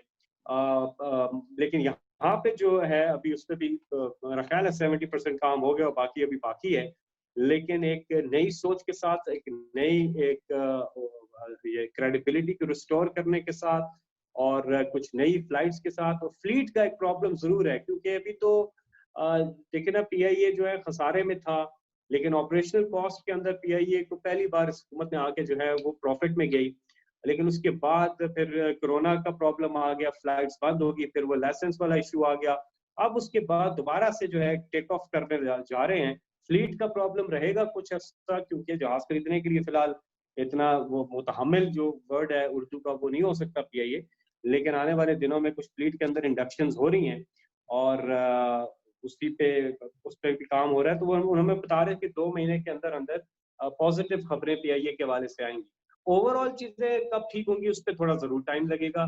لیکن یہاں پہ جو ہے ابھی اس پہ بھی میرا خیال ہے 70% کام ہو گیا، اور باقی ابھی باقی ہے. لیکن ایک نئی سوچ کے ساتھ، ایک نئی یہ کریڈیبلٹی کو ریسٹور کرنے کے ساتھ، اور کچھ نئی فلائٹس کے ساتھ، اور فلیٹ کا ایک پرابلم ضرور ہے، کیونکہ ابھی تو دیکھیں نا PIA جو ہے خسارے میں تھا، لیکن آپریشنل کاسٹ کے اندر PIA کو پہلی بار اس حکومت نے آ کے جو ہے وہ پروفٹ میں گئی. لیکن اس کے بعد پھر کرونا کا پرابلم آ گیا، فلائٹس بند ہوگی، پھر وہ لائسنس والا ایشو آ گیا. اب اس کے بعد دوبارہ سے جو ہے ٹیک آف کرنے جا رہے ہیں. فلیٹ کا پرابلم رہے گا کچھ عرصہ، کیونکہ جہاز خریدنے کے لیے فی الحال اتنا وہ متحمل جو ورڈ ہے اردو کا وہ نہیں ہو سکتا PIA. لیکن آنے والے دنوں میں کچھ فلیٹ کے اندر انڈکشنز ہو رہی ہیں، اور اس پہ بھی کام ہو رہا ہے. تو وہ انہوں نے بتا رہے کہ 2 مہینے کے اندر پازیٹیو خبریں PIA کے حوالے سے آئیں گی. اوور آل چیزیں کب ٹھیک ہوں گی اس پہ تھوڑا ضرور ٹائم لگے گا.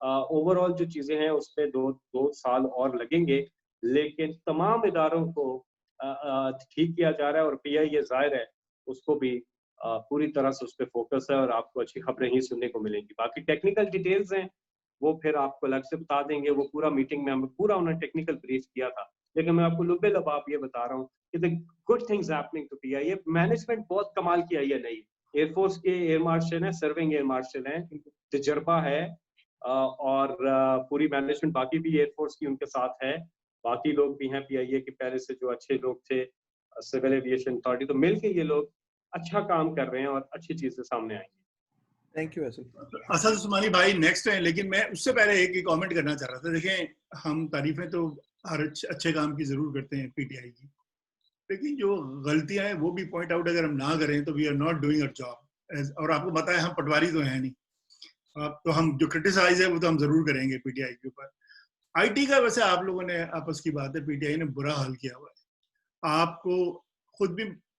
اوور آل جو چیزیں ہیں اس پہ 2 سال اور لگیں گے، لیکن تمام اداروں کو ٹھیک کیا جا رہا ہے، اور PIA ظاہر ہے اس کو بھی پوری طرح سے اس پہ فوکس ہے، اور آپ کو اچھی خبریں ہی سننے کو ملیں گی. باقی ٹیکنیکل ڈیٹیلز ہیں وہ پھر آپ کو الگ سے بتا دیں گے. وہ پورا میٹنگ میں ہمیں پورا انہوں نے ٹیکنیکل بریف کیا تھا، لیکن میں آپ کو لبے لباب یہ بتا رہا ہوں کہ the good things happening to PIA. Management بہت کمال کی آئی ہے نئی. ایئر فورس کے ایئر مارشل ہیں، سرونگ ایئر مارشل ہیں، تجربہ ہے، اور پوری مینجمنٹ باقی بھی ایئر فورس کی ان کے ساتھ ہے. باقی لوگ بھی ہیں PIA کے پہلے سے جو اچھے لوگ تھے، سول ایویشن اتھارٹی، تو مل کے یہ لوگ اچھا کام کر رہے ہیں اور اچھی چیزیں سامنے آئیں گی. تھینک یو اسد عثمانی بھائی نیکسٹ ہیں، لیکن میں اس سے پہلے ایک کامنٹ کرنا چاہ رہا تھا. دیکھیں ہم تعریفیں تو ہر اچھے کام کی ضرور کرتے ہیں PTI کی، لیکن جو غلطیاں ہیں وہ بھی پوائنٹ آؤٹ اگر ہم نہ کریں تو وی آر ناٹ ڈوئنگ اور جاب. اور آپ کو پتا ہے ہم پٹواری تو ہیں نہیں، تو ہم جو کرٹیسائز ہے وہ تو ہم ضرور کریں گے PTI کے اوپر. IT کا ویسے آپ لوگوں نے آپس کی بات ہے PTI نے برا حال کیا ہوا ہے. آپ کو خود بھی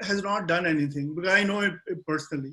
has not done anything because I know it personally.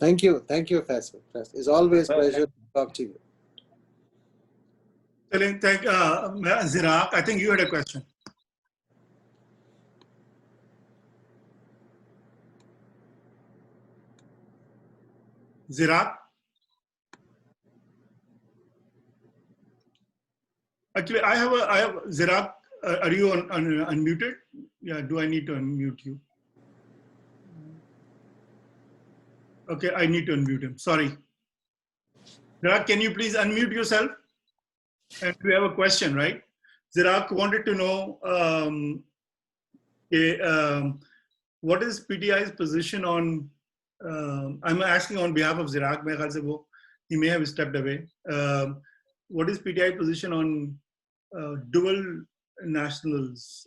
Thank you, Faisal. It's always a pleasure to talk to you. Thank Zirak, I think you had a question. Zirak? Actually, I have Zirak. Are you unmuted? Yeah. Do I need to unmute you? Okay, I need to unmute him. Sorry. Zirak, can you please unmute yourself? And we have a question, right? Zirak wanted to know what is PTI's position on. I'm asking on behalf of Zirak. He may have stepped away. What is PTI position on dual nationals,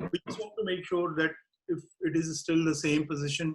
We just want to make sure that if it is still the same position,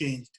changed?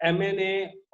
MNA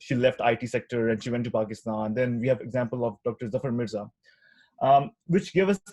she left IT sector and she went to Pakistan. Then we have example of Dr. Zafar Mirza, which gave us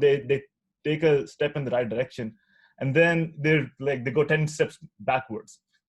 they take a step in the right direction and then they go 10 steps backwards,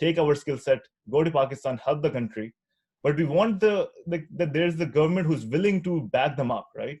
take our skill set, go to Pakistan, help the country, but we want that there's the government who's willing to back them up, right?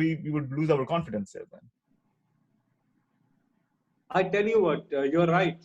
we would lose our confidence there then. I tell you what, you're right.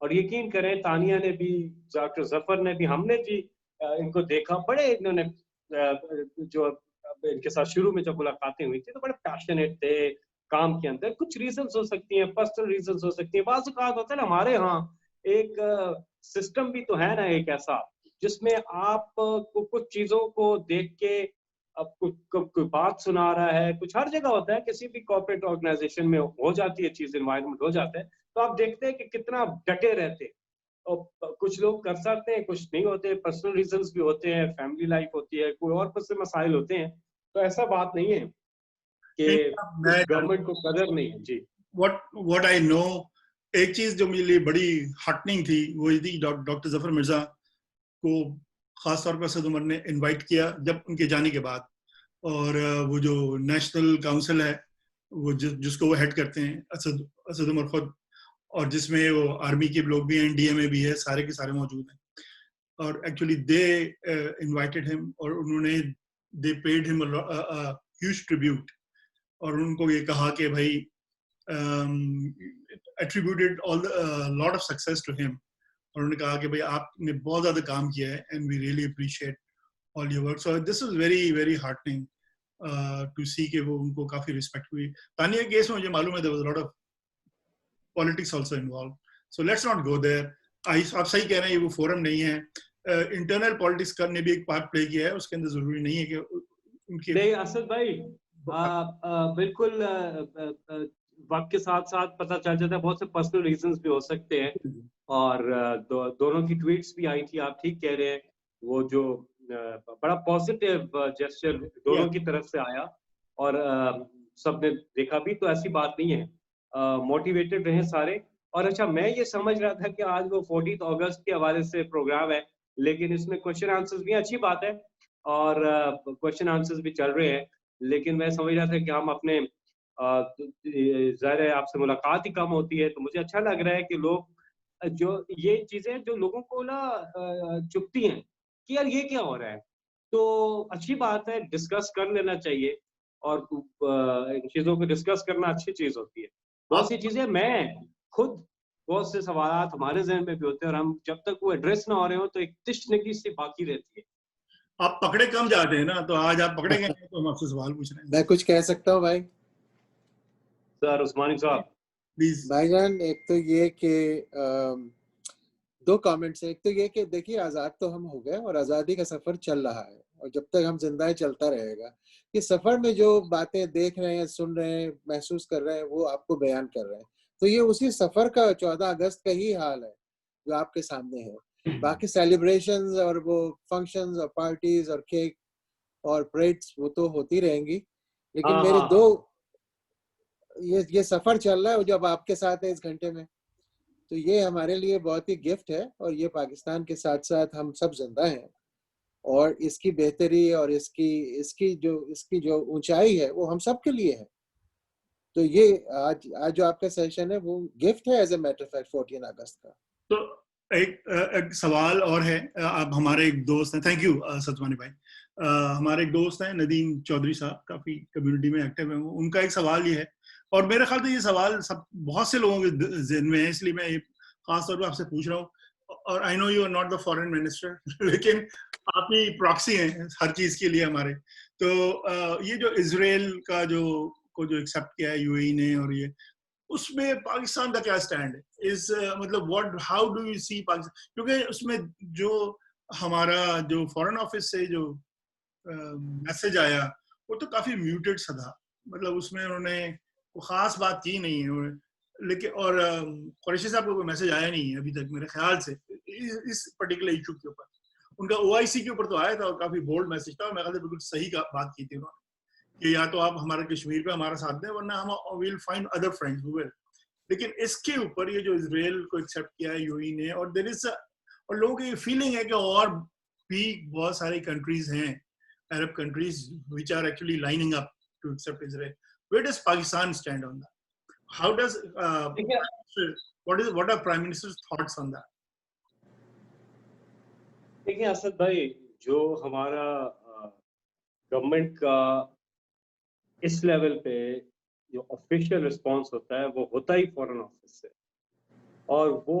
اور یقین کریں تانیہ نے بھی, doctor ظفر نے بھی, ہم نے بھی ان کو دیکھا, بڑے انہوں نے جو ان کے ساتھ شروع میں جب ملاقاتیں ہوئی تھی تو بڑے پیشنیٹ تھے کام کے اندر. کچھ ریزنز ہو سکتی ہیں, پرسنل ریزنز ہو سکتی ہیں, بعض اوقات ہوتا ہے نا ہمارے ہاں ایک سسٹم بھی تو ہے نا ایک ایسا جس میں آپ کو کچھ چیزوں کو دیکھ کے اب کوئی بات سنا رہا ہے, کچھ ہر جگہ ہوتا ہے, کسی بھی کارپوریٹ آرگنائزیشن میں ہو جاتی ہے چیز, انوائرمنٹ ہو جاتا ہے, تو آپ دیکھتے ہیں کہ کتنا ڈٹے رہتے ہیں. اور کچھ لوگ کر سکتے ہیں, کچھ نہیں ہوتے, پرسنل ریزنز بھی ہوتے ہیں, فیملی لائف ہوتی ہے, کوئی اور پرسنل مسائل ہوتے ہیں. تو ایسا بات نہیں ہے کہ گورنمنٹ کو قدر نہیں ہے. جی what I know, ایک چیز جو میرے لیے بڑی ہارٹننگ تھی وہ یہ تھی ڈاکٹر ظفر مرزا کو خاص طور پر اسد عمر نے انوائٹ کیا جب ان کے جانے کے بعد, اور وہ جو نیشنل کاؤنسل ہے وہ جس کو وہ ہیڈ کرتے ہیں اسد عمر خود, اور جس میں وہ آرمی کے لوگ بھی ہیں, انڈیا میں بھی ہے, سارے کے سارے موجود ہیں. اور ایکچولی دے انوائٹڈ ہم, اور انہوں نے دے پیڈ ہم ہیوج ٹریبیوٹ, اور ان کو یہ کہا کہ بھائی attributed lot of success to him, اور انہوں نے کہا کہ بھائی آپ نے بہت زیادہ کام کیا ہے and we really appreciate all your work. So this was very very heartening to see کہ وہ ان کو کافی رسپیکٹ ہوئی. تانیہ کیس میں مجھے معلوم ہے there was a lot of politics also involved, so let's not go there. آپ صحیح کہہ رہے ہیں, یہ وہ فورم نہیں ہے. انٹرنل پالیٹکس کرنے بھی ایک پارٹ پلے کیا ہے, اس کے اندر ضروری نہیں ہے کہ ان کے نہیں. اسد بھائی بالکل وقت کے ساتھ ساتھ پتہ چل جاتا ہے, بہت سے پرسنل ریزنز بھی ہو سکتے ہیں, اور دونوں کی ٹویٹس بھی آئی تھی, آپ ٹھیک کہہ رہے ہیں, وہ جو بڑا پازیٹیو جیسچر دونوں کی طرف سے آیا اور سب نے دیکھا بھی, تو ایسی بات نہیں ہے, موٹیویٹڈ رہے سارے. اور اچھا میں یہ سمجھ رہا تھا کہ آج وہ 14 اگست کے حوالے سے پروگرام ہے, لیکن اس میں کوشچن آنسرز بھی اچھی بات ہے, اور کوشچن آنسرز بھی چل رہے ہیں, لیکن میں سمجھ رہا تھا کہ ہم اپنے ظاہر ہے آپ سے ملاقات ہی کم ہوتی ہے, تو مجھے اچھا لگ رہا ہے کہ لوگ جو یہ چیزیں جو لوگوں کو نا چپتی ہیں کہ یار یہ کیا ہو رہا ہے, تو اچھی بات ہے, ڈسکس کر لینا چاہیے, اور ان چیزوں کو ڈسکس کرنا اچھی چیز ہوتی ہے. بہت سی چیزیں میں خود بہت سے سوالات ہمارے ذہن میں بھی ہوتے ہیں, اور ہم جب تک وہ ایڈریس نہ ہو رہے ہوں تو ایک تشنگی سی باقی رہتی ہے. آپ پکڑے کم جاتے ہیں نا, تو آج آپ پکڑے گئے تو ہم آپ سے سوال پوچھ رہے ہیں. میں کچھ کہہ سکتا ہوں بھائی؟ سر عثمانی صاحب پلیز. بھائی جان ایک تو یہ کہ دو کامنٹس ہیں. ایک تو یہ کہ دیکھیے آزاد تو ہم ہو گئے, اور آزادی کا سفر چل رہا ہے, اور جب تک ہم زندہ ہیں چلتا رہے گا. یہ سفر میں جو باتیں دیکھ رہے ہیں, سن رہے ہیں, محسوس کر رہے ہیں, وہ آپ کو بیان کر رہے ہیں. تو یہ اسی سفر کا 14 اگست کا ہی حال ہے جو آپ کے سامنے ہے. باقی سیلیبریشنز اور وہ فنکشنز اور پارٹیز اور کیک اور پریڈس وہ تو ہوتی رہیں گی, لیکن میرے دو یہ سفر چل رہا ہے جب آپ کے ساتھ ہے اس گھنٹے میں, تو یہ ہمارے لیے بہت ہی گفٹ ہے. اور یہ پاکستان کے ساتھ ساتھ ہم سب زندہ ہیں, اور اس کی بہتری اور اس کی جو اونچائی ہے وہ ہم سب کے لیے ہے. تو یہ آج جو آپ کا سیشن ہے وہ گفٹ ہے ایز اے میٹر فیکٹ 14 اگست کا. تو ایک سوال اور ہے. اب ہمارے ایک دوست ہیں, تھینک یو ستوانی بھائی, ہمارے ایک دوست ہیں ندیم چودھری صاحب, کافی کمیونٹی میں ایکٹیو ہیں. ان کا ایک سوال یہ ہے, اور میرے خیال سے یہ سوال بہت سے لوگوں کے ذہن میں ہے, اس لیے میں خاص طور پہ آپ سے پوچھ رہا ہوں. اور I know you are not the foreign minister, لیکن آپ ہی پراکسی ہیں ہر چیز کے لیے ہمارے. تو یہ جو اسرائیل کا جو ایکسیپٹ کیا ہے یو اے ای نے, اور یہ اس میں پاکستان کا کیا سٹینڈ ہے, مطلب ہاؤ ڈو یو سی پاکستان, کیونکہ اس میں جو ہمارا جو فارن آفس سے جو میسج آیا وہ تو کافی میوٹڈ سا تھا, مطلب اس میں انہوں نے کوئی خاص بات کی نہیں ہے. لیکن اور قریشی صاحب کو کوئی میسج آیا نہیں ہے ابھی تک میرے خیال سے اس پرٹیکولر ایشو کے اوپر. ان کا او آئی سی کے اوپر تو آیا تھا, اور کافی بولڈ میسج تھا, اور میرے خیال سے بالکل صحیح بات کی تھی انہوں نے کہ یا تو آپ ہمارے کشمیر پہ ہمارا ساتھ دیں, ورنہ ہم we'll find other friends who will. لیکن اس کے اوپر یہ جو اسرائیل کو ایکسیپٹ کیا ہے یو اے ای نے, اور دیر از اور لوگوں کی فیلنگ ہے کہ اور بھی بہت ساری کنٹریز ہیں, عرب countries which are actually lining up to accept Israel. Where does Pakistan stand on that? How does what are Prime Minister's thoughts on that? دیکھیں اسد بھائی, جو ہمارا گورنمنٹ کا اس لیول پہ جو آفیشیل رسپانس ہوتا ہے وہ ہوتا ہی فارن آفس سے, اور وہ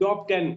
10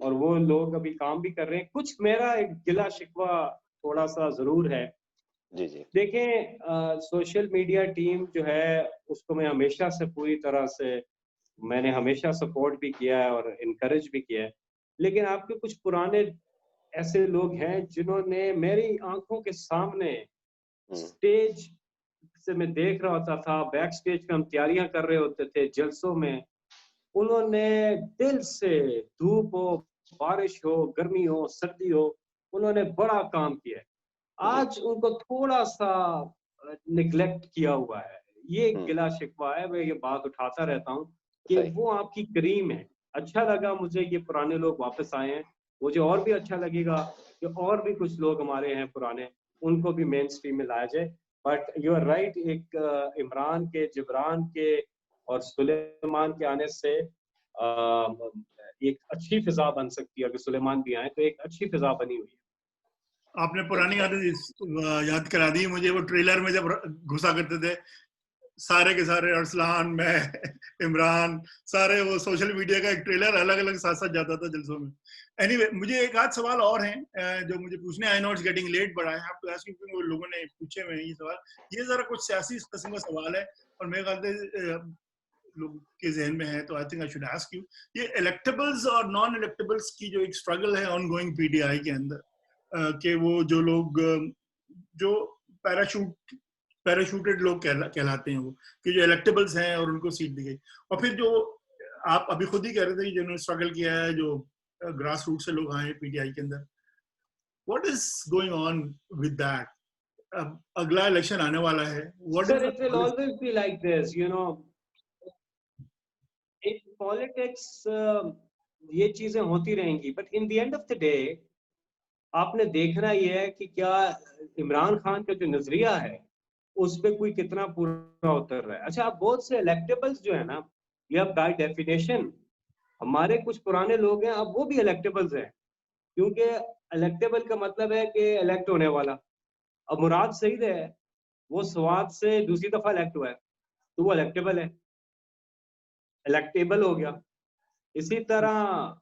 اور وہ لوگ ابھی کام بھی کر رہے ہیں. کچھ میرا ایک گلا شکوہ تھوڑا سا ضرور ہے. جی جی دیکھیں سوشل میڈیا ٹیم جو ہے اس کو میں ہمیشہ سے پوری طرح سے میں نے ہمیشہ سپورٹ بھی کیا ہے اور انکریج بھی کیا ہے, لیکن آپ کے کچھ پرانے ایسے لوگ ہیں جنہوں نے میری آنکھوں کے سامنے سٹیج سے میں دیکھ رہا ہوتا تھا, بیک سٹیج پہ ہم تیاریاں کر رہے ہوتے تھے جلسوں میں, انہوں نے دل سے دھوپ ہو بارش ہو گرمی ہو سردی ہو انہوں نے بڑا کام کیا ہے. آج ان کو تھوڑا سا نگلیکٹ کیا ہوا ہے, یہ گلا شکوہ ہے. میں یہ بات اٹھاتا رہتا ہوں کہ وہ آپ کی کریم ہے. اچھا لگا مجھے یہ پرانے لوگ واپس آئے ہیں, مجھے اور بھی اچھا لگے گا کہ اور بھی کچھ لوگ ہمارے ہیں پرانے, ان کو بھی مین سٹریم میں لایا جائے. بٹ یو آر رائٹ, ایک عمران کے, جبران کے اور سلیمان کے آنے سے ایک اچھی فضا بن سکتی ہے. اگر سلیمان بھی آئے تو ایک اچھی فضا بنی ہوئی ہے. آپ نے پرانی عادت یاد کرا دی مجھے. وہ ٹریلر میں جب گھسا کرتے تھے سارے کے سارے, ارسلان, میں, عمران, سارے, وہ سوشل میڈیا کا ایک ٹریلر الگ الگ ساتھ ساتھ جاتا تھا جلسوں میں. اینی مجھے ایک آدھ سوال اور ہیں جو مجھے پوچھنے, I know it's getting late but I have to ask you, کیونکہ لوگوں نے پوچھے ہوئے ہیں یہ سوال. یہ ذرا کچھ سیاسی قسم کا سوال ہے اور میرے خیال سے لوگ کے ذہن میں ہے, تو I think I should ask you. یہ الیکٹیبلز اور نان الیکٹیبلز کی جو ایک اسٹرگل ہے on going P T I کے اندر, کہ وہ جو لوگ جو پیراشوٹڈ لوگ کہلاتے ہیں, وہ کہ جو الیکٹیبلز ہیں اور ان کو سیٹ دی گئی, اور پھر جو آپ ابھی خود ہی کہہ رہے تھے جنہوں نے اسٹرگل کیا ہے, جو گراس روٹ سے لوگ آئے پی ٹی آئی کے اندر, what is going on with that? اب اگلا الیکشن آنے والا ہے, Sir, it will always be like this, you know. In politics یہ چیزیں ہوتی رہیں گی, but in the end of the day آپ نے دیکھنا یہ ہے کہ کیا عمران خان کا جو نظریہ ہے اس پہ کوئی کتنا پورا اتر رہا ہے. اچھا, آپ بہت سے الیکٹیبلز جو ہے نا, یہ اب بائی ڈیفینیشن ہمارے کچھ پرانے لوگ ہیں, اب وہ بھی الیکٹیبلز ہیں, کیونکہ الیکٹیبل کا مطلب ہے کہ الیکٹ ہونے والا. اب مراد سعید ہے, وہ سوات سے دوسری دفعہ الیکٹ ہوا ہے تو وہ الیکٹیبل ہے, الیکٹیبل ہو گیا. اسی طرح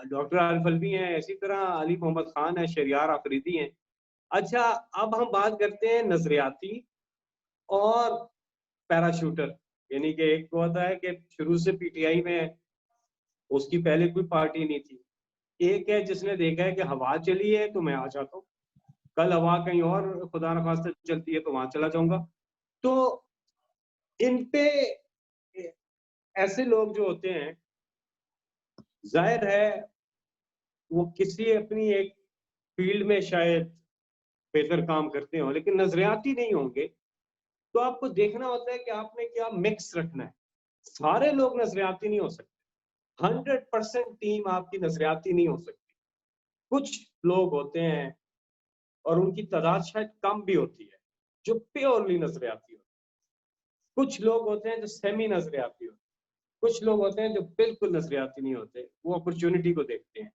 ڈاکٹر عارف الوی ہیں, اسی طرح علی محمد خان ہے, شہریار آفریدی ہیں. اچھا, اب ہم بات کرتے ہیں نظریاتی اور پیراشوٹر, یعنی کہ ایک کو ہوتا ہے کہ شروع سے پی ٹی آئی میں اس کی پہلے کوئی پارٹی نہیں تھی, ایک ہے جس نے دیکھا ہے کہ ہوا چلی ہے تو میں آ جاتا ہوں, کل ہوا کہیں اور خدا نخواستہ چلتی ہے تو وہاں چلا جاؤں گا. تو ان پہ ایسے لوگ جو ہوتے ہیں ظاہر ہے وہ کسی اپنی ایک فیلڈ میں شاید بہتر کام کرتے ہوں لیکن نظریاتی نہیں ہوں گے. تو آپ کو دیکھنا ہوتا ہے کہ آپ نے کیا مکس رکھنا ہے. سارے لوگ نظریاتی نہیں ہو سکتے, 100% ٹیم آپ کی نظریاتی نہیں ہو سکتی. کچھ لوگ ہوتے ہیں اور ان کی تعداد شاید کم بھی ہوتی ہے جو پیورلی نظریاتی ہوتے ہیں. کچھ لوگ ہوتے ہیں جو سیمی نظریاتی ہوتے ہیں, کچھ لوگ ہوتے ہیں جو بالکل نظریاتی نہیں ہوتے. وہ اپرچونٹی کو دیکھتے ہیں,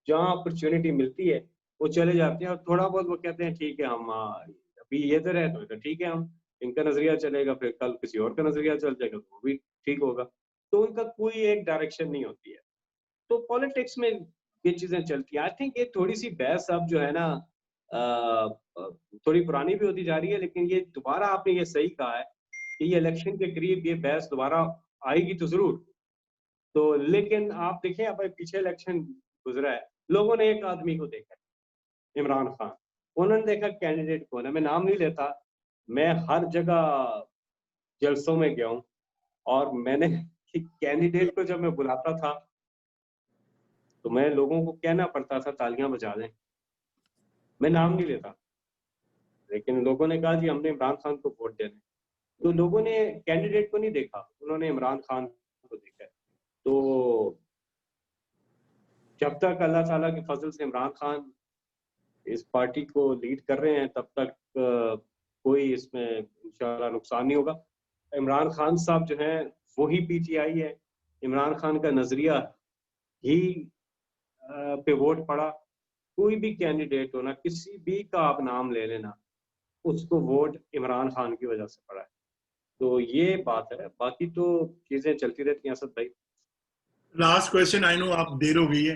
جہاں اپرچونٹی ملتی ہے وہ چلے جاتے ہیں, اور تھوڑا بہت وہ کہتے ہیں ٹھیک ہے ہم ابھی یہ ادھر ہے تو ادھر ٹھیک ہے, ہم ان کا نظریہ چلے گا, پھر کل کسی اور کا نظریہ چل جائے گا تو وہ بھی ٹھیک ہوگا. تو ان کا کوئی ایک ڈائریکشن نہیں ہوتی ہے. تو پالیٹکس میں یہ چیزیں چلتی ہیں. آئی تھنک یہ تھوڑی سی بحث اب جو ہے نا تھوڑی پرانی بھی ہوتی جا رہی ہے, لیکن یہ دوبارہ آپ نے یہ صحیح کہا ہے کہ یہ الیکشن کے قریب یہ بحث دوبارہ آئے گی تو ضرور. تو لیکن آپ دیکھیں اب پیچھے الیکشن گزرا ہے, لوگوں نے ایک آدمی کو دیکھا, عمران خان. انہوں نے دیکھا کینڈیڈیٹ کون ہے, میں نام نہیں لیتا, میں ہر جگہ جلسوں میں گیا ہوں اور میں نے کینڈیڈیٹ کو جب میں بلاتا تھا تو میں لوگوں کو کہنا پڑتا تھا تالیاں بجا دیں, میں نام نہیں لیتا, لیکن لوگوں نے کہا جی ہم نے عمران خان کو ووٹ دینا. تو لوگوں نے کینڈیڈیٹ کو نہیں دیکھا, انہوں نے عمران خان کو دیکھا. تو جب تک اللہ تعالیٰ کے فضل سے عمران خان اس پارٹی کو لیڈ کر رہے ہیں تب تک کوئی اس میں انشاءاللہ نقصان نہیں ہوگا. عمران خان صاحب جو ہیں وہی پی ٹی آئی ہے, عمران خان کا نظریہ ہی پہ ووٹ پڑا. کوئی بھی کینڈیڈیٹ ہونا, کسی بھی کا آپ نام لے لینا, اس کو ووٹ عمران خان کی وجہ سے پڑا ہے. تو یہ بات ہے, باقی تو چیزیں چلتی رہتی ہیں. اسد بھائی لاسٹ کویسچن, آئی نو آپ دیر ہو گئی ہے,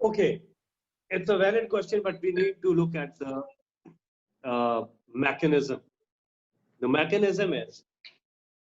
Okay, it's a valid question, but we need to look at the mechanism. The mechanism is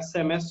SMS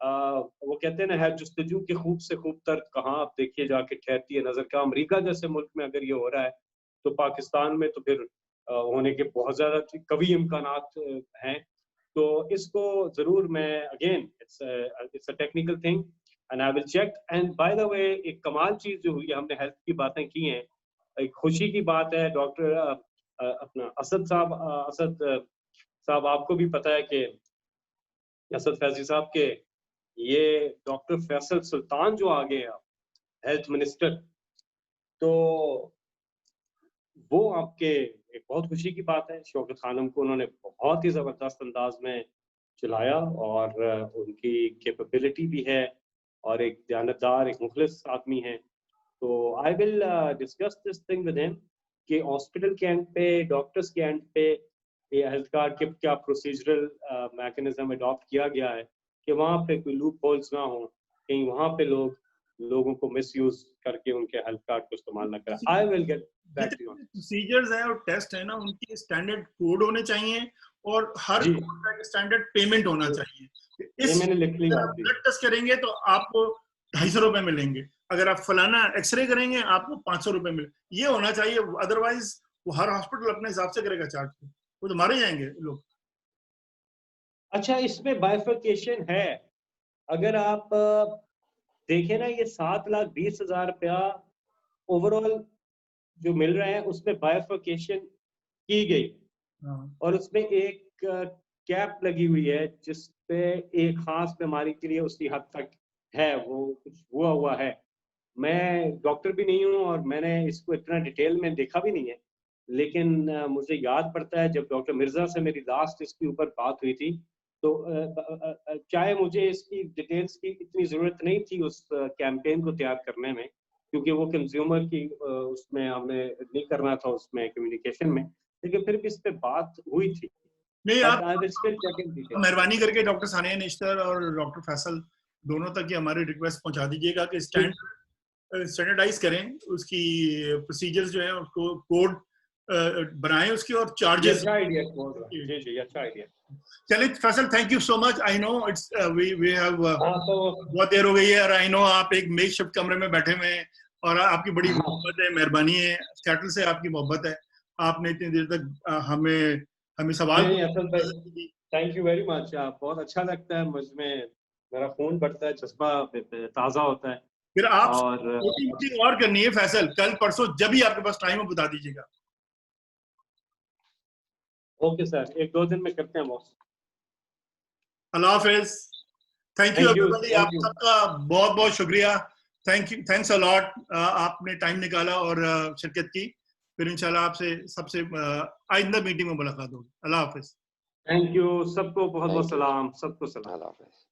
وہ کہتے ہیں نا ہے جستجو کی خوب سے خوب تر کہاں آپ دیکھیے جا کے ٹھہرتی ہے نظر. کا امریکہ جیسے ملک میں اگر یہ ہو رہا ہے تو پاکستان میں تو پھر ہونے کے بہت زیادہ قوی امکانات ہیں. تو اس کو ضرور میں again it's a technical thing and I will check. And by the way ایک کمال چیز جو ہوئی ہے, ہم نے ہیلتھ کی باتیں کی ہیں, ایک خوشی کی بات ہے. ڈاکٹر اپنا اسد صاحب آپ کو بھی پتہ ہے کہ اسد فیضی صاحب کے یہ ڈاکٹر فیصل سلطان جو آگے ہیں ہیلتھ منسٹر, تو وہ آپ کے ایک بہت خوشی کی بات ہے. شوکت خانم کو انہوں نے بہت ہی زبردست انداز میں چلایا اور ان کی کیپیبلٹی بھی ہے اور ایک دیانتدار ایک مخلص آدمی ہے. تو I will discuss this thing with ہم کہ ہاسپٹل کے اینڈ پہ, ڈاکٹرس کے اینڈ پہ یہ ہیلتھ کارڈ کے کیا پروسیجرل میکنزم اڈاپٹ کیا گیا ہے کہ وہاں پہ کوئی لوپ ہولز نہ ہوں, کہیں وہاں پہ لوگوں کو مس یوز کر کے ان کے ہیلتھ کارڈ کو استعمال نہ کریں. I will get back to you. Procedures ہیں اور ٹیسٹ ہیں نا, ان کے اسٹینڈرڈ کوڈ ہونے چاہیے اور ہر کوڈ کا اسٹینڈرڈ پیمنٹ ہونا چاہیے. اس میں نے لکھ لی بات. بلڈ ٹیسٹ کریں گے تو آپ کو 250 روپے ملیں گے, اگر آپ فلانا ایکس رے کریں گے آپ کو 500 روپے ملیں. یہ ہونا چاہیے, ادروائز وہ ہر ہاسپٹل اپنے حساب سے کرے گا چارج, وہ تو مارے جائیں گے لوگ. اچھا اس میں بائیفرکیشن ہے, اگر آپ دیکھیں نا یہ 7,20,000 روپیہ اوور آل جو مل رہے ہیں اس میں بائیفرکیشن کی گئی اور اس میں ایک کیپ لگی ہوئی ہے جس پہ ایک خاص بیماری کے لیے اس کی حد تک ہے, وہ کچھ ہوا ہے. میں ڈاکٹر بھی نہیں ہوں اور میں نے اس کو اتنا ڈیٹیل میں دیکھا بھی نہیں ہے, لیکن مجھے یاد پڑتا ہے جب ڈاکٹر مرزا سے میری لاسٹ اس کے اوپر بات ہوئی تھی تو چاہے مجھے اس کی ڈیٹیلز کی اتنی ضرورت نہیں تھی اس کیمپین کو تیار کرنے میں, کیونکہ وہ کنزیومر کی اس میں ہمیں نہیں کرنا تھا اس میں کمیونیکیشن میں, لیکن پھر بھی اس پہ بات ہوئی تھی. نہیں آپ مہربانی کر کے ڈاکٹر ثانیہ نشتر اور ڈاکٹر فیصل دونوں تک یہ ہماری ریکویسٹ پہنچا دیجیے گا کہ اسٹینڈرڈائز کریں اس کی پروسیجرز جو ہیں, اس کو کوڈ بنائیں اس کی اور چارجز. چلیں Faisal, thank you so much. I know it's we have بہت دیر ہو گئی ہے اور آئی نو آپ ایک میک شفٹ کمرے میں بیٹھے ہوئے ہیں اور آپ کی بڑی محبت ہے, مہربانی ہے, سیٹل سے آپ کی محبت ہے, آپ نے اتنی دیر تک ہمیں سوال. Thank you very much. بہت اچھا لگتا ہے, مجھ میں میرا خون بڑھتا ہے, جذبہ تازہ ہوتا ہے. پھر آپ میٹنگ اور کرنی ہے فیصل, کل پرسوں جب ہی آپ کے پاس ٹائم ہو بتا دیجیے گا. اوکے سر, 1-2 دن میں کرتے ہیں باس. اللہ حافظ. تھینک یو ایوری باڈی, آپ سب کا بہت بہت شکریہ. تھینکس اے لاٹ, آپ نے ٹائم نکالا اور شرکت کی. پھر انشاءاللہ آپ سے سب سے آئندہ میٹنگ میں ملاقات ہوگی. اللہ حافظ. تھینک یو, سب کو بہت بہت سلام. سب کو سلام. اللہ حافظ.